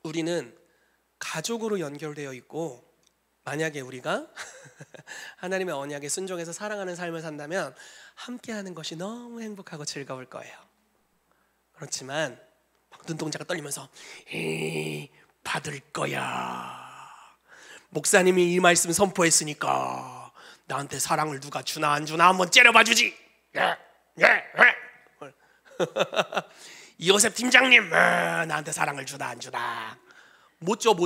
우리는 가족으로 연결되어 있고, 만약에 우리가 하나님의 언약에 순종해서 사랑하는 삶을 산다면 함께하는 것이 너무 행복하고 즐거울 거예요. 그렇지만 막 눈동자가 떨리면서 받을 거야. 목사님이 이 말씀 선포했으니까 나한테 사랑을 누가 주나 안 주나 한번 째려봐 주지. 이호셉 팀장님 나한테 사랑을 주나 안 주나. 못 줘.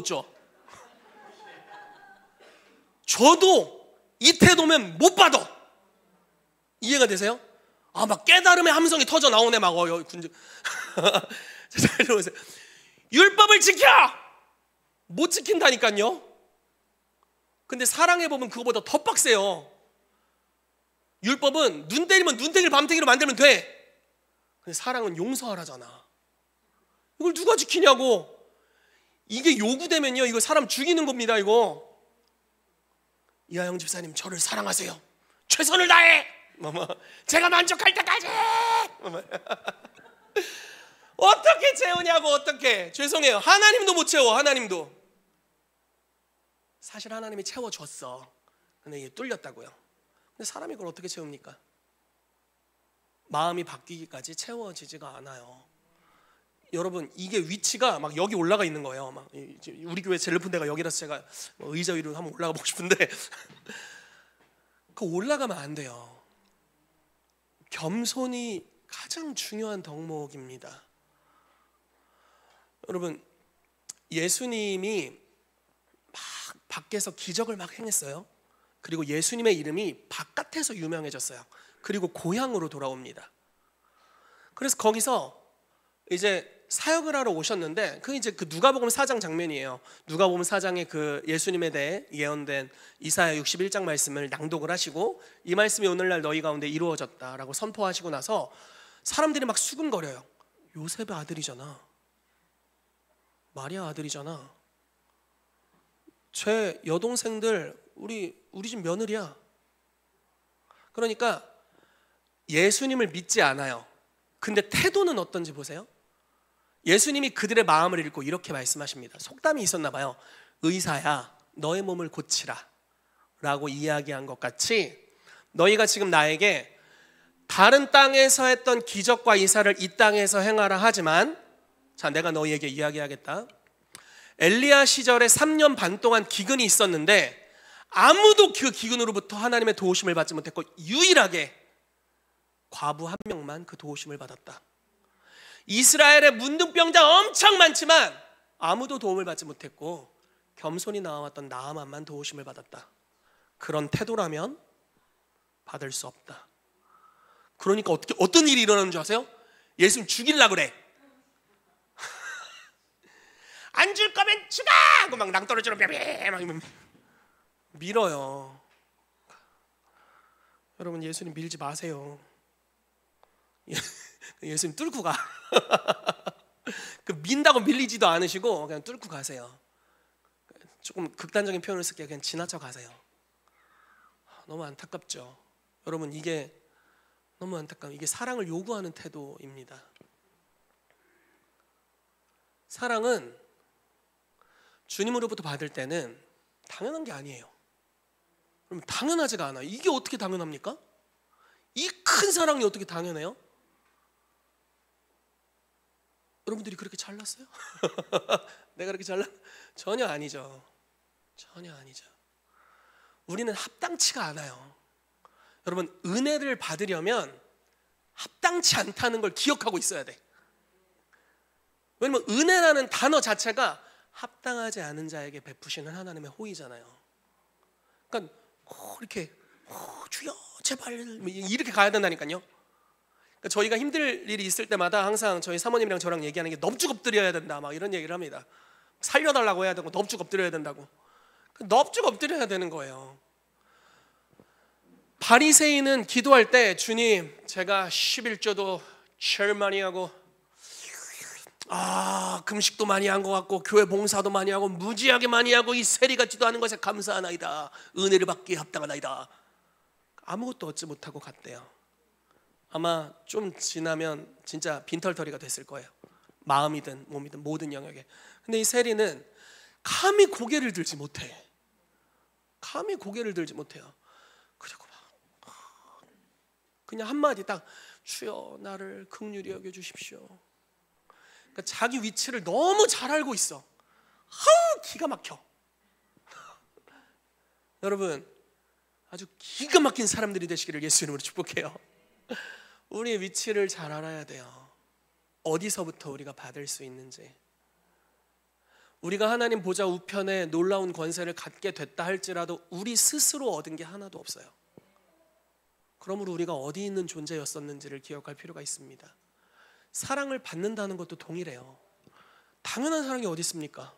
저도 이 태도면 못 받아. 이해가 되세요? 막 깨달음의 함성이 터져 나오네. 막 잘 들어보세요. 율법을 지켜! 못 지킨다니까요. 근데 사랑해보면 그거보다 더 빡세요. 율법은 눈 때리면 눈탱이를 밤탱이로 만들면 돼. 근데 사랑은 용서하라잖아. 이걸 누가 지키냐고. 이게 요구되면요, 이거 사람 죽이는 겁니다. 이거. 이하영 집사님, 저를 사랑하세요. 최선을 다해. 제가 만족할 때까지. 어떻게 채우냐고. 어떻게. 죄송해요, 하나님도 못 채워. 하나님도. 사실 하나님이 채워줬어. 근데 이게 뚫렸다고요. 근데 사람이 그걸 어떻게 채웁니까? 마음이 바뀌기까지 채워지지가 않아요. 여러분, 이게 위치가 막 여기 올라가 있는 거예요. 막 우리 교회 제일 높은 데가 여기라서 제가 의자 위로 한번 올라가 보고 싶은데 그 올라가면 안 돼요. 겸손이 가장 중요한 덕목입니다. 여러분, 예수님이 막 밖에서 기적을 막 행했어요. 그리고 예수님의 이름이 바깥에서 유명해졌어요. 그리고 고향으로 돌아옵니다. 그래서 거기서 이제 사역을 하러 오셨는데, 그 이제 그 누가복음 4장 장면이에요. 누가복음 4장에 그 예수님에 대해 예언된 이사야 61장 말씀을 낭독을 하시고, 이 말씀이 오늘날 너희 가운데 이루어졌다라고 선포하시고 나서 사람들이 막 수군거려요. 요셉의 아들이잖아. 마리아 아들이잖아. 제 여동생들 우리 집 며느리야. 그러니까 예수님을 믿지 않아요. 근데 태도는 어떤지 보세요. 예수님이 그들의 마음을 읽고 이렇게 말씀하십니다. 속담이 있었나 봐요. 의사야, 너의 몸을 고치라 라고 이야기한 것 같이, 너희가 지금 나에게 다른 땅에서 했던 기적과 이사를 이 땅에서 행하라 하지만, 자, 내가 너희에게 이야기하겠다. 엘리야 시절에 3년 반 동안 기근이 있었는데 아무도 그 기근으로부터 하나님의 도우심을 받지 못했고, 유일하게 과부 한 명만 그 도우심을 받았다. 이스라엘의 문둥병자 엄청 많지만 아무도 도움을 받지 못했고, 겸손히 나와왔던 나아만만 도우심을 받았다. 그런 태도라면 받을 수 없다. 그러니까 어떤 일이 일어나는 줄 아세요? 예수님 죽이려고 그래. 안 줄 거면 죽어! 하고 막 낭떠러지로 막 밀어요. 여러분, 예수님 밀지 마세요. 예수님 뚫고 가. 그 민다고 밀리지도 않으시고 그냥 뚫고 가세요. 조금 극단적인 표현을 쓸게요. 그냥 지나쳐 가세요. 너무 안타깝죠. 여러분, 이게 너무 안타까워요. 이게 사랑을 요구하는 태도입니다. 사랑은 주님으로부터 받을 때는 당연한 게 아니에요. 그럼 당연하지가 않아요. 이게 어떻게 당연합니까? 이 큰 사랑이 어떻게 당연해요? 여러분들이 그렇게 잘났어요? 내가 그렇게 잘났? 전혀 아니죠. 전혀 아니죠. 우리는 합당치가 않아요. 여러분, 은혜를 받으려면 합당치 않다는 걸 기억하고 있어야 돼. 왜냐면 은혜라는 단어 자체가 합당하지 않은 자에게 베푸시는 하나님의 호의잖아요. 그러니까 이렇게 주여 제발 이렇게 가야 된다니까요. 그러니까 저희가 힘들 일이 있을 때마다 항상 저희 사모님이랑 저랑 얘기하는 게 넙죽 엎드려야 된다 막 이런 얘기를 합니다. 살려달라고 해야 되고 넙죽 엎드려야 된다고. 넙죽 엎드려야 되는 거예요. 바리새인은 기도할 때 주님 제가 11조도 제일 많이 하고 금식도 많이 한 것 같고 교회 봉사도 많이 하고 무지하게 많이 하고 이 세리 같지도 않은 것에 감사하나이다. 은혜를 받기에 합당하나이다. 아무것도 얻지 못하고 갔대요. 아마 좀 지나면 진짜 빈털터리가 됐을 거예요. 마음이든 몸이든 모든 영역에. 근데 이 세리는 감히 고개를 들지 못해. 감히 고개를 들지 못해요. 그리고 막 그냥 한마디 딱 주여 나를 긍휼히 여겨주십시오. 그러니까 자기 위치를 너무 잘 알고 있어. 기가 막혀. 여러분 아주 기가 막힌 사람들이 되시기를 예수 이름으로 축복해요. 우리의 위치를 잘 알아야 돼요. 어디서부터 우리가 받을 수 있는지. 우리가 하나님 보좌 우편에 놀라운 권세를 갖게 됐다 할지라도 우리 스스로 얻은 게 하나도 없어요. 그러므로 우리가 어디 있는 존재였었는지를 기억할 필요가 있습니다. 사랑을 받는다는 것도 동일해요. 당연한 사랑이 어디 있습니까?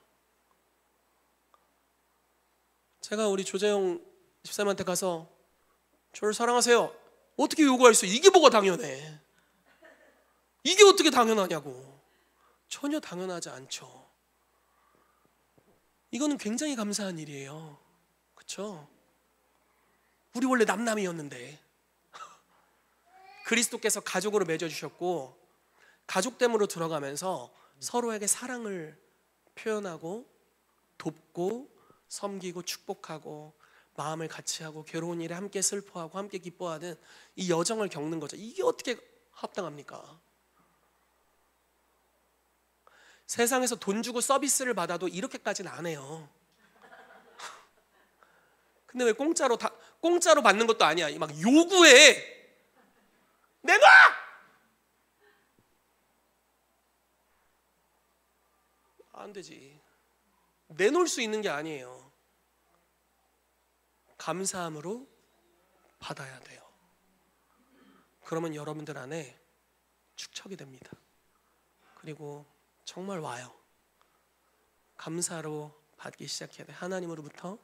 제가 우리 조재영 집사님한테 가서 저를 사랑하세요 어떻게 요구할 수 있어요? 이게 뭐가 당연해. 이게 어떻게 당연하냐고. 전혀 당연하지 않죠. 이거는 굉장히 감사한 일이에요. 그렇죠? 우리 원래 남남이었는데 그리스도께서 가족으로 맺어주셨고 가족됨으로 들어가면서 서로에게 사랑을 표현하고 돕고 섬기고 축복하고 마음을 같이 하고 괴로운 일에 함께 슬퍼하고 함께 기뻐하는 이 여정을 겪는 거죠. 이게 어떻게 합당합니까? 세상에서 돈 주고 서비스를 받아도 이렇게까지는 안 해요. 근데 왜 공짜로 받는 것도 아니야. 막 요구해. 내놔! 안 되지. 내놓을 수 있는 게 아니에요. 감사함으로 받아야 돼요. 그러면 여러분들 안에 축적이 됩니다. 그리고 정말 와요. 감사로 받기 시작해야 돼요. 하나님으로부터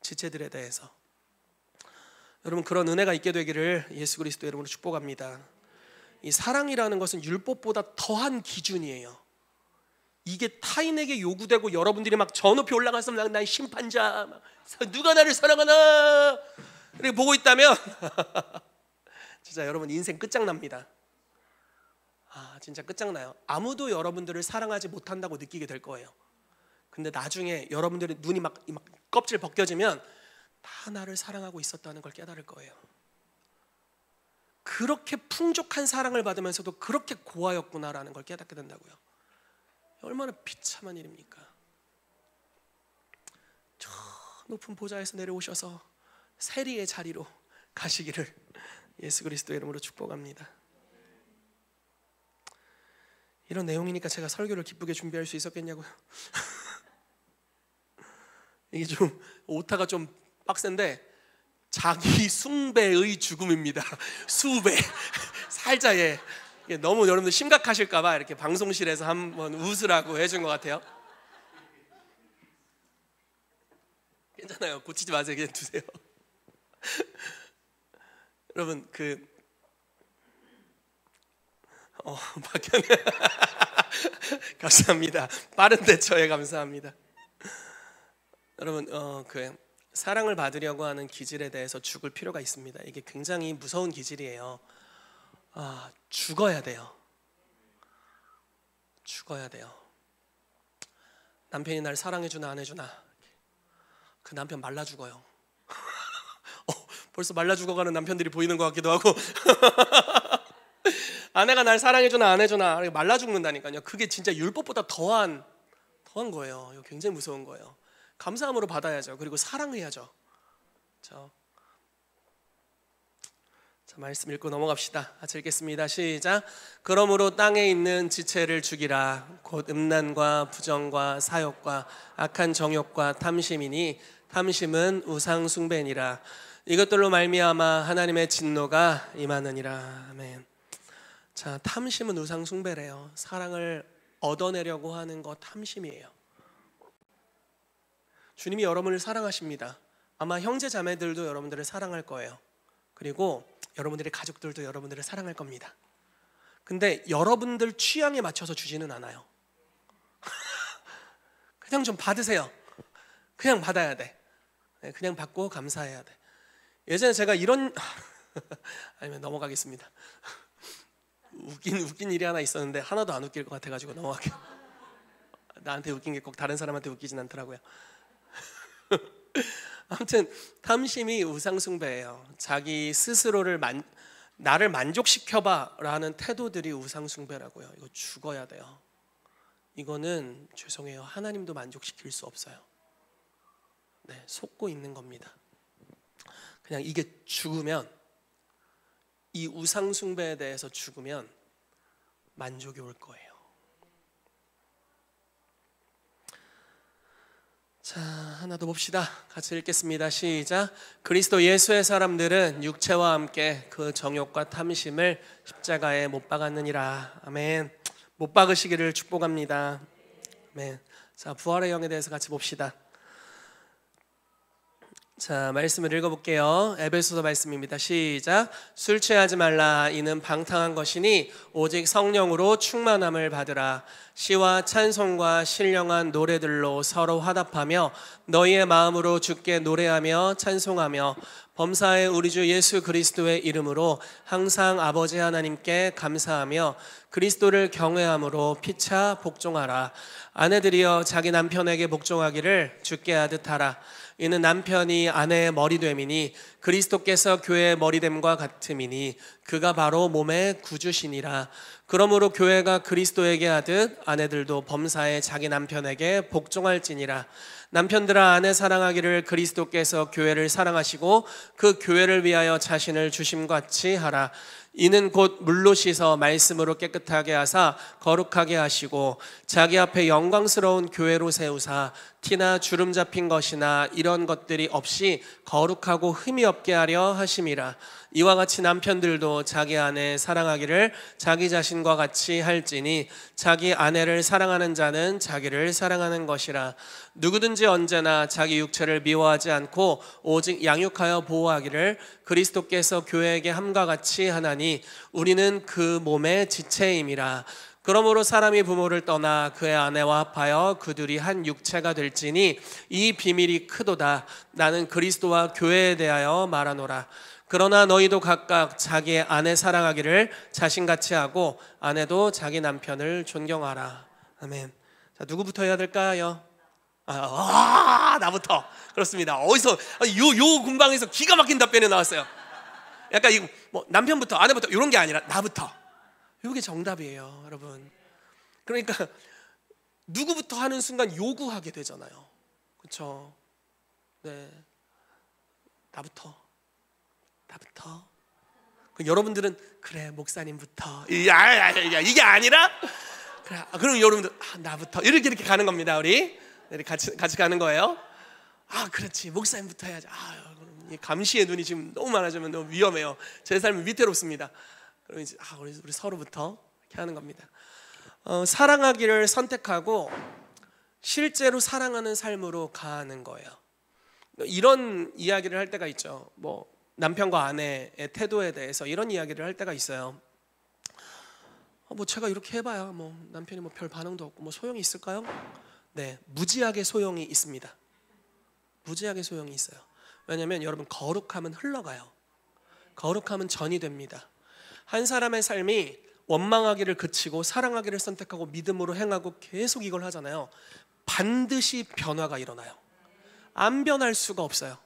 지체들에 대해서. 여러분 그런 은혜가 있게 되기를 예수 그리스도 이름으로 축복합니다. 이 사랑이라는 것은 율법보다 더한 기준이에요. 이게 타인에게 요구되고 여러분들이 막 저 높이 올라가서 난 심판자 막, 누가 나를 사랑하나 이렇게 보고 있다면 진짜 여러분 인생 끝장납니다. 진짜 끝장나요. 아무도 여러분들을 사랑하지 못한다고 느끼게 될 거예요. 근데 나중에 여러분들의 눈이 막 껍질 벗겨지면 다 나를 사랑하고 있었다는 걸 깨달을 거예요. 그렇게 풍족한 사랑을 받으면서도 그렇게 고아였구나라는 걸 깨닫게 된다고요. 얼마나 비참한 일입니까? 저 높은 보좌에서 내려오셔서 세리의 자리로 가시기를 예수 그리스도의 이름으로 축복합니다. 이런 내용이니까 제가 설교를 기쁘게 준비할 수 있었겠냐고요. 이게 좀 오타가 좀 빡센데 자기 숭배의 죽음입니다. 수배 살짝 너무 여러분들 심각하실까봐 이렇게 방송실에서 한번 웃으라고 해준 것 같아요. 괜찮아요. 고치지 마세요. 그냥 두세요. 여러분 박현우 감사합니다. 빠른 대처에 감사합니다. 여러분 사랑을 받으려고 하는 기질에 대해서 죽을 필요가 있습니다. 이게 굉장히 무서운 기질이에요. 죽어야 돼요. 죽어야 돼요. 남편이 날 사랑해주나 안 해주나 그 남편 말라 죽어요. 벌써 말라 죽어가는 남편들이 보이는 것 같기도 하고 아내가 날 사랑해주나 안 해주나 말라 죽는다니까요. 그게 진짜 율법보다 더한 거예요. 이거 굉장히 무서운 거예요. 감사함으로 받아야죠. 그리고 사랑해야죠. 자, 말씀 읽고 넘어갑시다. 같이 읽겠습니다. 시작. 그러므로 땅에 있는 지체를 죽이라. 곧 음란과 부정과 사욕과 악한 정욕과 탐심이니 탐심은 우상 숭배니라. 이것들로 말미암아 하나님의 진노가 임하느니라. 아멘. 자, 탐심은 우상 숭배래요. 사랑을 얻어내려고 하는 것 탐심이에요. 주님이 여러분을 사랑하십니다. 아마 형제 자매들도 여러분들을 사랑할 거예요. 그리고 여러분들의 가족들도 여러분들을 사랑할 겁니다. 근데 여러분들 취향에 맞춰서 주지는 않아요. 그냥 좀 받으세요. 그냥 받아야 돼. 그냥 받고 감사해야 돼. 예전에 제가 이런 아니면 넘어가겠습니다. 웃긴 일이 하나 있었는데 하나도 안 웃길 것 같아가지고 넘어갈게요. 나한테 웃긴 게 꼭 다른 사람한테 웃기진 않더라고요. 아무튼 탐심이 우상숭배예요. 자기 스스로를 나를 만족시켜봐라는 태도들이 우상숭배라고요. 이거 죽어야 돼요. 이거는 죄송해요. 하나님도 만족시킬 수 없어요. 네, 속고 있는 겁니다. 그냥 이게 죽으면, 이 우상숭배에 대해서 죽으면 만족이 올 거예요. 자, 하나 더 봅시다. 같이 읽겠습니다. 시작. 그리스도 예수의 사람들은 육체와 함께 그 정욕과 탐심을 십자가에 못 박았느니라. 아멘. 못 박으시기를 축복합니다. 아멘. 자, 부활의 영에 대해서 같이 봅시다. 자, 말씀을 읽어볼게요. 에베소서 말씀입니다. 시작. 술 취하지 말라. 이는 방탕한 것이니 오직 성령으로 충만함을 받으라. 시와 찬송과 신령한 노래들로 서로 화답하며 너희의 마음으로 주께 노래하며 찬송하며 범사의 우리 주 예수 그리스도의 이름으로 항상 아버지 하나님께 감사하며 그리스도를 경외함으로 피차 복종하라. 아내들이여 자기 남편에게 복종하기를 주께 하듯 하라. 이는 남편이 아내의 머리됨이니 그리스도께서 교회의 머리됨과 같음이니 그가 바로 몸의 구주시니라. 그러므로 교회가 그리스도에게 하듯 아내들도 범사에 자기 남편에게 복종할지니라. 남편들아 아내 사랑하기를 그리스도께서 교회를 사랑하시고 그 교회를 위하여 자신을 주심같이 하라. 이는 곧 물로 씻어 말씀으로 깨끗하게 하사 거룩하게 하시고 자기 앞에 영광스러운 교회로 세우사 티나 주름 잡힌 것이나 이런 것들이 없이 거룩하고 흠이 없게 하려 하심이라. 이와 같이 남편들도 자기 아내 사랑하기를 자기 자신과 같이 할지니 자기 아내를 사랑하는 자는 자기를 사랑하는 것이라. 누구든지 언제나 자기 육체를 미워하지 않고 오직 양육하여 보호하기를 그리스도께서 교회에게 함과 같이 하나니 우리는 그 몸의 지체임이라. 그러므로 사람이 부모를 떠나 그의 아내와 합하여 그둘이 한 육체가 될지니 이 비밀이 크도다. 나는 그리스도와 교회에 대하여 말하노라. 그러나 너희도 각각 자기의 아내 사랑하기를 자신같이 하고 아내도 자기 남편을 존경하라. 아멘. 자, 누구부터 해야 될까요? 나부터. 그렇습니다. 어디서 요 군방에서 기가 막힌 답변이 나왔어요. 약간 이거 뭐 남편부터 아내부터 이런 게 아니라 나부터. 이게 정답이에요, 여러분. 그러니까 누구부터 하는 순간 요구하게 되잖아요. 그렇죠? 네. 나부터. 여러분들은 그래 목사님부터 이게 아니라 그래 그럼 여러분들 나부터 이렇게 가는 겁니다. 우리 같이 가는 거예요. 그렇지 목사님부터 해야지. 감시의 눈이 지금 너무 많아지면 너무 위험해요. 제 삶은 위태롭습니다. 그럼 이제 우리 서로부터 이렇게 하는 겁니다. 사랑하기를 선택하고 실제로 사랑하는 삶으로 가는 거예요. 이런 이야기를 할 때가 있죠. 뭐 남편과 아내의 태도에 대해서 이런 이야기를 할 때가 있어요. 뭐 제가 이렇게 해봐야 뭐 남편이 뭐 별 반응도 없고 뭐 소용이 있을까요? 네, 무지하게 소용이 있습니다. 무지하게 소용이 있어요. 왜냐하면 여러분 거룩함은 흘러가요. 거룩함은 전이 됩니다. 한 사람의 삶이 원망하기를 그치고 사랑하기를 선택하고 믿음으로 행하고 계속 이걸 하잖아요. 반드시 변화가 일어나요. 안 변할 수가 없어요.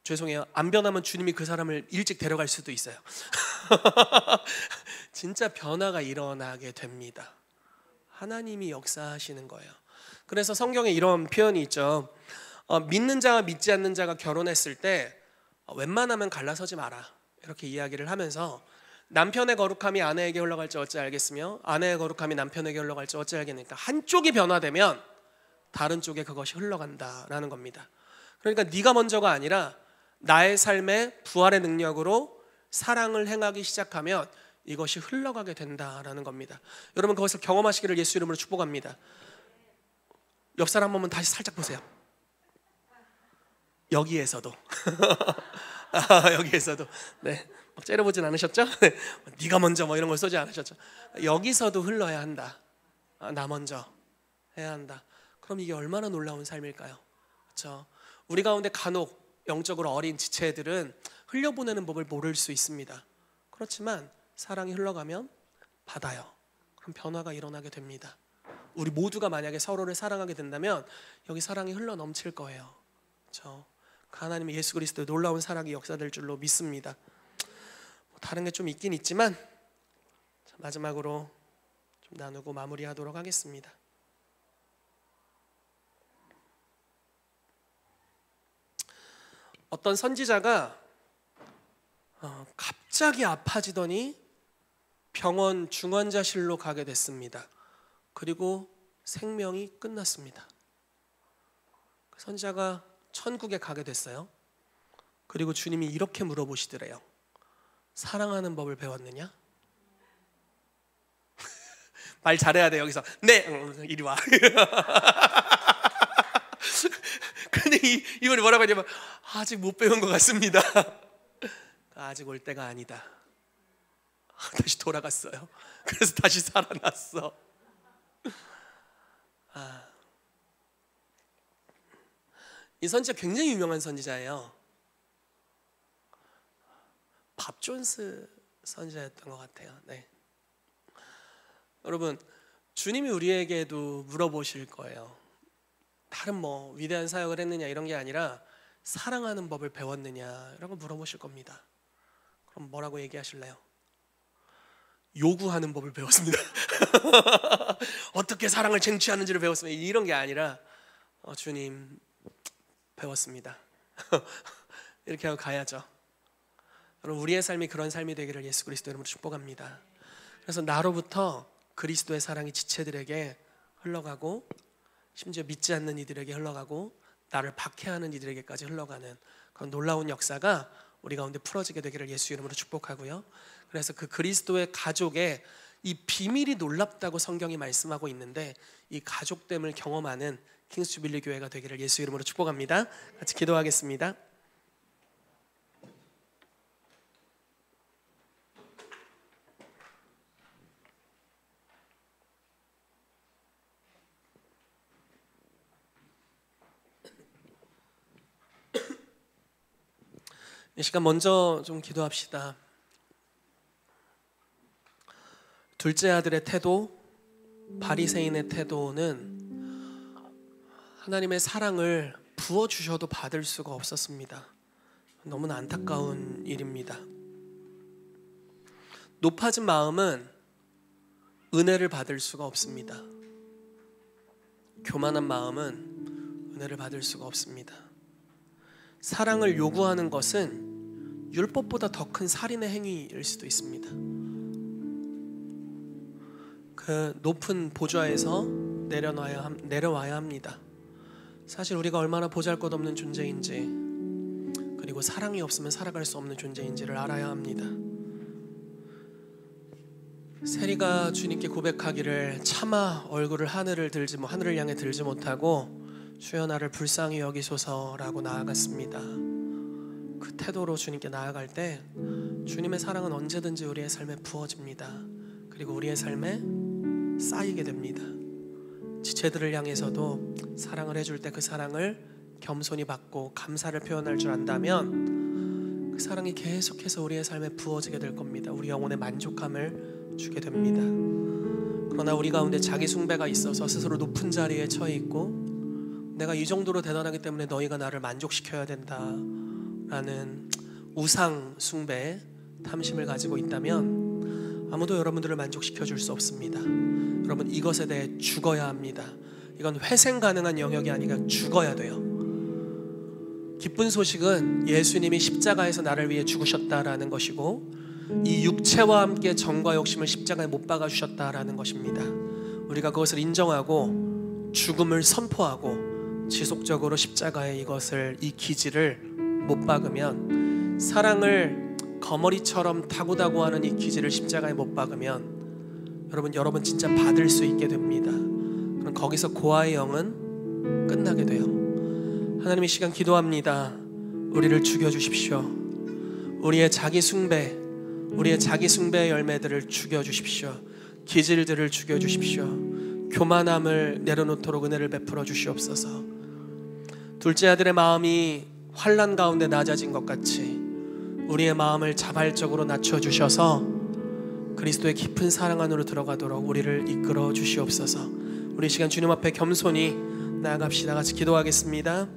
죄송해요. 안 변하면 주님이 그 사람을 일찍 데려갈 수도 있어요. 진짜 변화가 일어나게 됩니다. 하나님이 역사하시는 거예요. 그래서 성경에 이런 표현이 있죠. 믿는 자와 믿지 않는 자가 결혼했을 때 웬만하면 갈라서지 마라. 이렇게 이야기를 하면서 남편의 거룩함이 아내에게 흘러갈지 어찌 알겠으며 아내의 거룩함이 남편에게 흘러갈지 어찌 알겠습니까? 한쪽이 변화되면 다른 쪽에 그것이 흘러간다라는 겁니다. 그러니까 네가 먼저가 아니라 나의 삶에 부활의 능력으로 사랑을 행하기 시작하면 이것이 흘러가게 된다라는 겁니다. 여러분 그것을 경험하시기를 예수 이름으로 축복합니다. 옆 사람 한번 다시 살짝 보세요. 여기에서도 여기에서도 네, 째려보진 않으셨죠? 네, 네가 먼저 뭐 이런 걸 쏘지 않으셨죠? 여기서도 흘러야 한다. 나 먼저 해야 한다. 그럼 이게 얼마나 놀라운 삶일까요? 그렇죠? 우리 가운데 간혹 영적으로 어린 지체들은 흘려보내는 법을 모를 수 있습니다. 그렇지만 사랑이 흘러가면 받아요. 그럼 변화가 일어나게 됩니다. 우리 모두가 만약에 서로를 사랑하게 된다면 여기 사랑이 흘러 넘칠 거예요. 그렇죠? 하나님의 예수 그리스도의 놀라운 사랑이 역사될 줄로 믿습니다. 다른 게 좀 있긴 있지만 마지막으로 좀 나누고 마무리하도록 하겠습니다. 어떤 선지자가 갑자기 아파지더니 병원 중환자실로 가게 됐습니다. 그리고 생명이 끝났습니다. 그 선지자가 천국에 가게 됐어요. 그리고 주님이 이렇게 물어보시더래요. 사랑하는 법을 배웠느냐? 말 잘해야 돼 여기서. 네, 이리 와. 근데 이분이 뭐라고 하냐면 아직 못 배운 것 같습니다. 아직 올 때가 아니다. 다시 돌아갔어요. 그래서 다시 살아났어. 이 선지자 굉장히 유명한 선지자예요. 밥 존스 선지자였던 것 같아요. 네. 여러분 주님이 우리에게도 물어보실 거예요. 다른 뭐 위대한 사역을 했느냐 이런 게 아니라 사랑하는 법을 배웠느냐 이런 거 물어보실 겁니다. 그럼 뭐라고 얘기하실래요? 요구하는 법을 배웠습니다. 어떻게 사랑을 쟁취하는지를 배웠습니다. 이런 게 아니라 주님 배웠습니다. 이렇게 하고 가야죠. 여러분 우리의 삶이 그런 삶이 되기를 예수 그리스도 이름으로 축복합니다. 그래서 나로부터 그리스도의 사랑이 지체들에게 흘러가고 심지어 믿지 않는 이들에게 흘러가고 나를 박해하는 이들에게까지 흘러가는 그런 놀라운 역사가 우리 가운데 풀어지게 되기를 예수 이름으로 축복하고요. 그래서 그 그리스도의 가족의 이 비밀이 놀랍다고 성경이 말씀하고 있는데 이 가족됨을 경험하는 킹스주빌리 교회가 되기를 예수 이름으로 축복합니다. 같이 기도하겠습니다. 이 시간 먼저 좀 기도합시다. 둘째 아들의 태도, 바리새인의 태도는 하나님의 사랑을 부어주셔도 받을 수가 없었습니다. 너무나 안타까운 일입니다. 높아진 마음은 은혜를 받을 수가 없습니다. 교만한 마음은 은혜를 받을 수가 없습니다. 사랑을 요구하는 것은 율법보다 더 큰 살인의 행위일 수도 있습니다. 그 높은 보좌에서 내려와야 합니다. 사실 우리가 얼마나 보잘것없는 존재인지 그리고 사랑이 없으면 살아갈 수 없는 존재인지를 알아야 합니다. 세리가 주님께 고백하기를 차마 얼굴을 하늘을 향해 들지 못하고 주여 나를 불쌍히 여기소서라고 나아갔습니다. 그 태도로 주님께 나아갈 때 주님의 사랑은 언제든지 우리의 삶에 부어집니다. 그리고 우리의 삶에 쌓이게 됩니다. 지체들을 향해서도 사랑을 해줄 때 그 사랑을 겸손히 받고 감사를 표현할 줄 안다면 그 사랑이 계속해서 우리의 삶에 부어지게 될 겁니다. 우리 영혼에 만족함을 주게 됩니다. 그러나 우리 가운데 자기 숭배가 있어서 스스로 높은 자리에 처해 있고 내가 이 정도로 대단하기 때문에 너희가 나를 만족시켜야 된다라는 우상 숭배에 탐심을 가지고 있다면 아무도 여러분들을 만족시켜 줄 수 없습니다. 여러분 이것에 대해 죽어야 합니다. 이건 회생 가능한 영역이 아니라 죽어야 돼요. 기쁜 소식은 예수님이 십자가에서 나를 위해 죽으셨다라는 것이고 이 육체와 함께 정과 욕심을 십자가에 못 박아 주셨다라는 것입니다. 우리가 그것을 인정하고 죽음을 선포하고 지속적으로 십자가에 이 기지를 못 박으면, 사랑을 거머리처럼 다구다구하는 이 기질을 십자가에 못 박으면 여러분 진짜 받을 수 있게 됩니다. 그럼 거기서 고아의 영은 끝나게 돼요. 하나님, 이 시간 기도합니다. 우리를 죽여주십시오. 우리의 자기 숭배, 우리의 자기 숭배의 열매들을 죽여주십시오. 기질들을 죽여주십시오. 교만함을 내려놓도록 은혜를 베풀어 주시옵소서. 둘째 아들의 마음이 환난 가운데 낮아진 것 같이 우리의 마음을 자발적으로 낮춰주셔서 그리스도의 깊은 사랑 안으로 들어가도록 우리를 이끌어 주시옵소서. 우리 시간 주님 앞에 겸손히 나아갑시다. 같이 기도하겠습니다.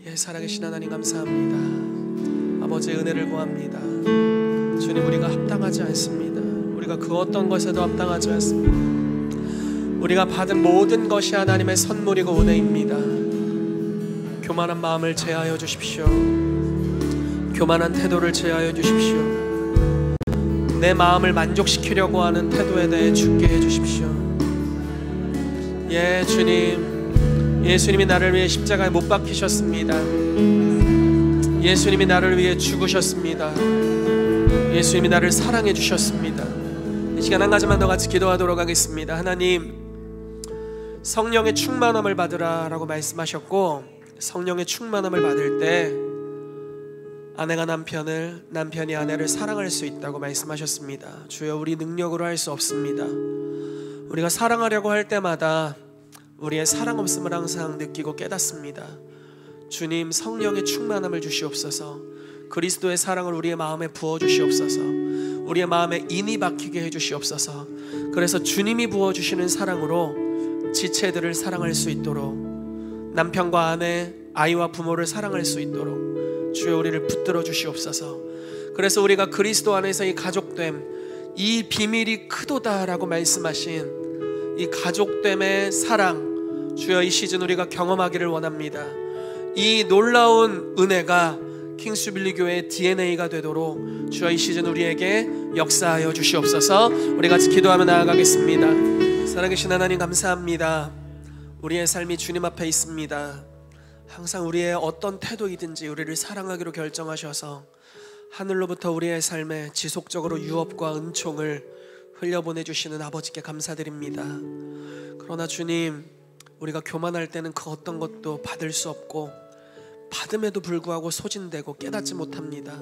예, 살아계신 하나님 감사합니다. 아버지의 은혜를 구합니다. 주님, 우리가 합당하지 않습니다. 우리가 그 어떤 것에도 합당하지 않습니다. 우리가 받은 모든 것이 하나님의 선물이고 은혜입니다. 교만한 마음을 제하여 주십시오. 교만한 태도를 제하여 주십시오. 내 마음을 만족시키려고 하는 태도에 대해 죽게 해주십시오. 예, 주님, 예수님이 나를 위해 십자가에 못 박히셨습니다. 예수님이 나를 위해 죽으셨습니다. 예수님이 나를 사랑해 주셨습니다. 이 시간 한 가지만 더 같이 기도하도록 하겠습니다. 하나님, 성령의 충만함을 받으라 라고 말씀하셨고, 성령의 충만함을 받을 때 아내가 남편을, 남편이 아내를 사랑할 수 있다고 말씀하셨습니다. 주여, 우리 능력으로 할 수 없습니다. 우리가 사랑하려고 할 때마다 우리의 사랑 없음을 항상 느끼고 깨닫습니다. 주님, 성령의 충만함을 주시옵소서. 그리스도의 사랑을 우리의 마음에 부어주시옵소서. 우리의 마음에 인이 박히게 해주시옵소서. 그래서 주님이 부어주시는 사랑으로 지체들을 사랑할 수 있도록, 남편과 아내, 아이와 부모를 사랑할 수 있도록 주여 우리를 붙들어 주시옵소서. 그래서 우리가 그리스도 안에서 이 가족됨, 이 비밀이 크도다라고 말씀하신 이 가족됨의 사랑, 주여 이 시즌 우리가 경험하기를 원합니다. 이 놀라운 은혜가 킹스빌리 교회의 DNA가 되도록 주여 이 시즌 우리에게 역사하여 주시옵소서. 우리 같이 기도하며 나아가겠습니다. 살아계신 하나님 감사합니다. 우리의 삶이 주님 앞에 있습니다. 항상 우리의 어떤 태도이든지 우리를 사랑하기로 결정하셔서 하늘로부터 우리의 삶에 지속적으로 유업과 은총을 흘려보내주시는 아버지께 감사드립니다. 그러나 주님, 우리가 교만할 때는 그 어떤 것도 받을 수 없고 받음에도 불구하고 소진되고 깨닫지 못합니다.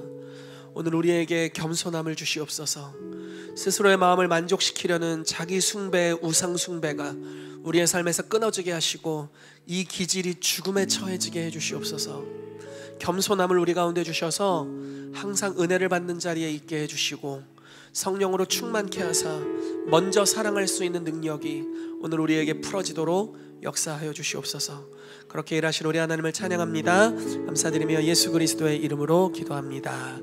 오늘 우리에게 겸손함을 주시옵소서. 스스로의 마음을 만족시키려는 자기 숭배, 우상 숭배가 우리의 삶에서 끊어지게 하시고 이 기질이 죽음에 처해지게 해주시옵소서. 겸손함을 우리 가운데 주셔서 항상 은혜를 받는 자리에 있게 해주시고 성령으로 충만케 하사 먼저 사랑할 수 있는 능력이 오늘 우리에게 풀어지도록 역사하여 주시옵소서. 그렇게 일하신 우리 하나님을 찬양합니다. 감사드리며 예수 그리스도의 이름으로 기도합니다.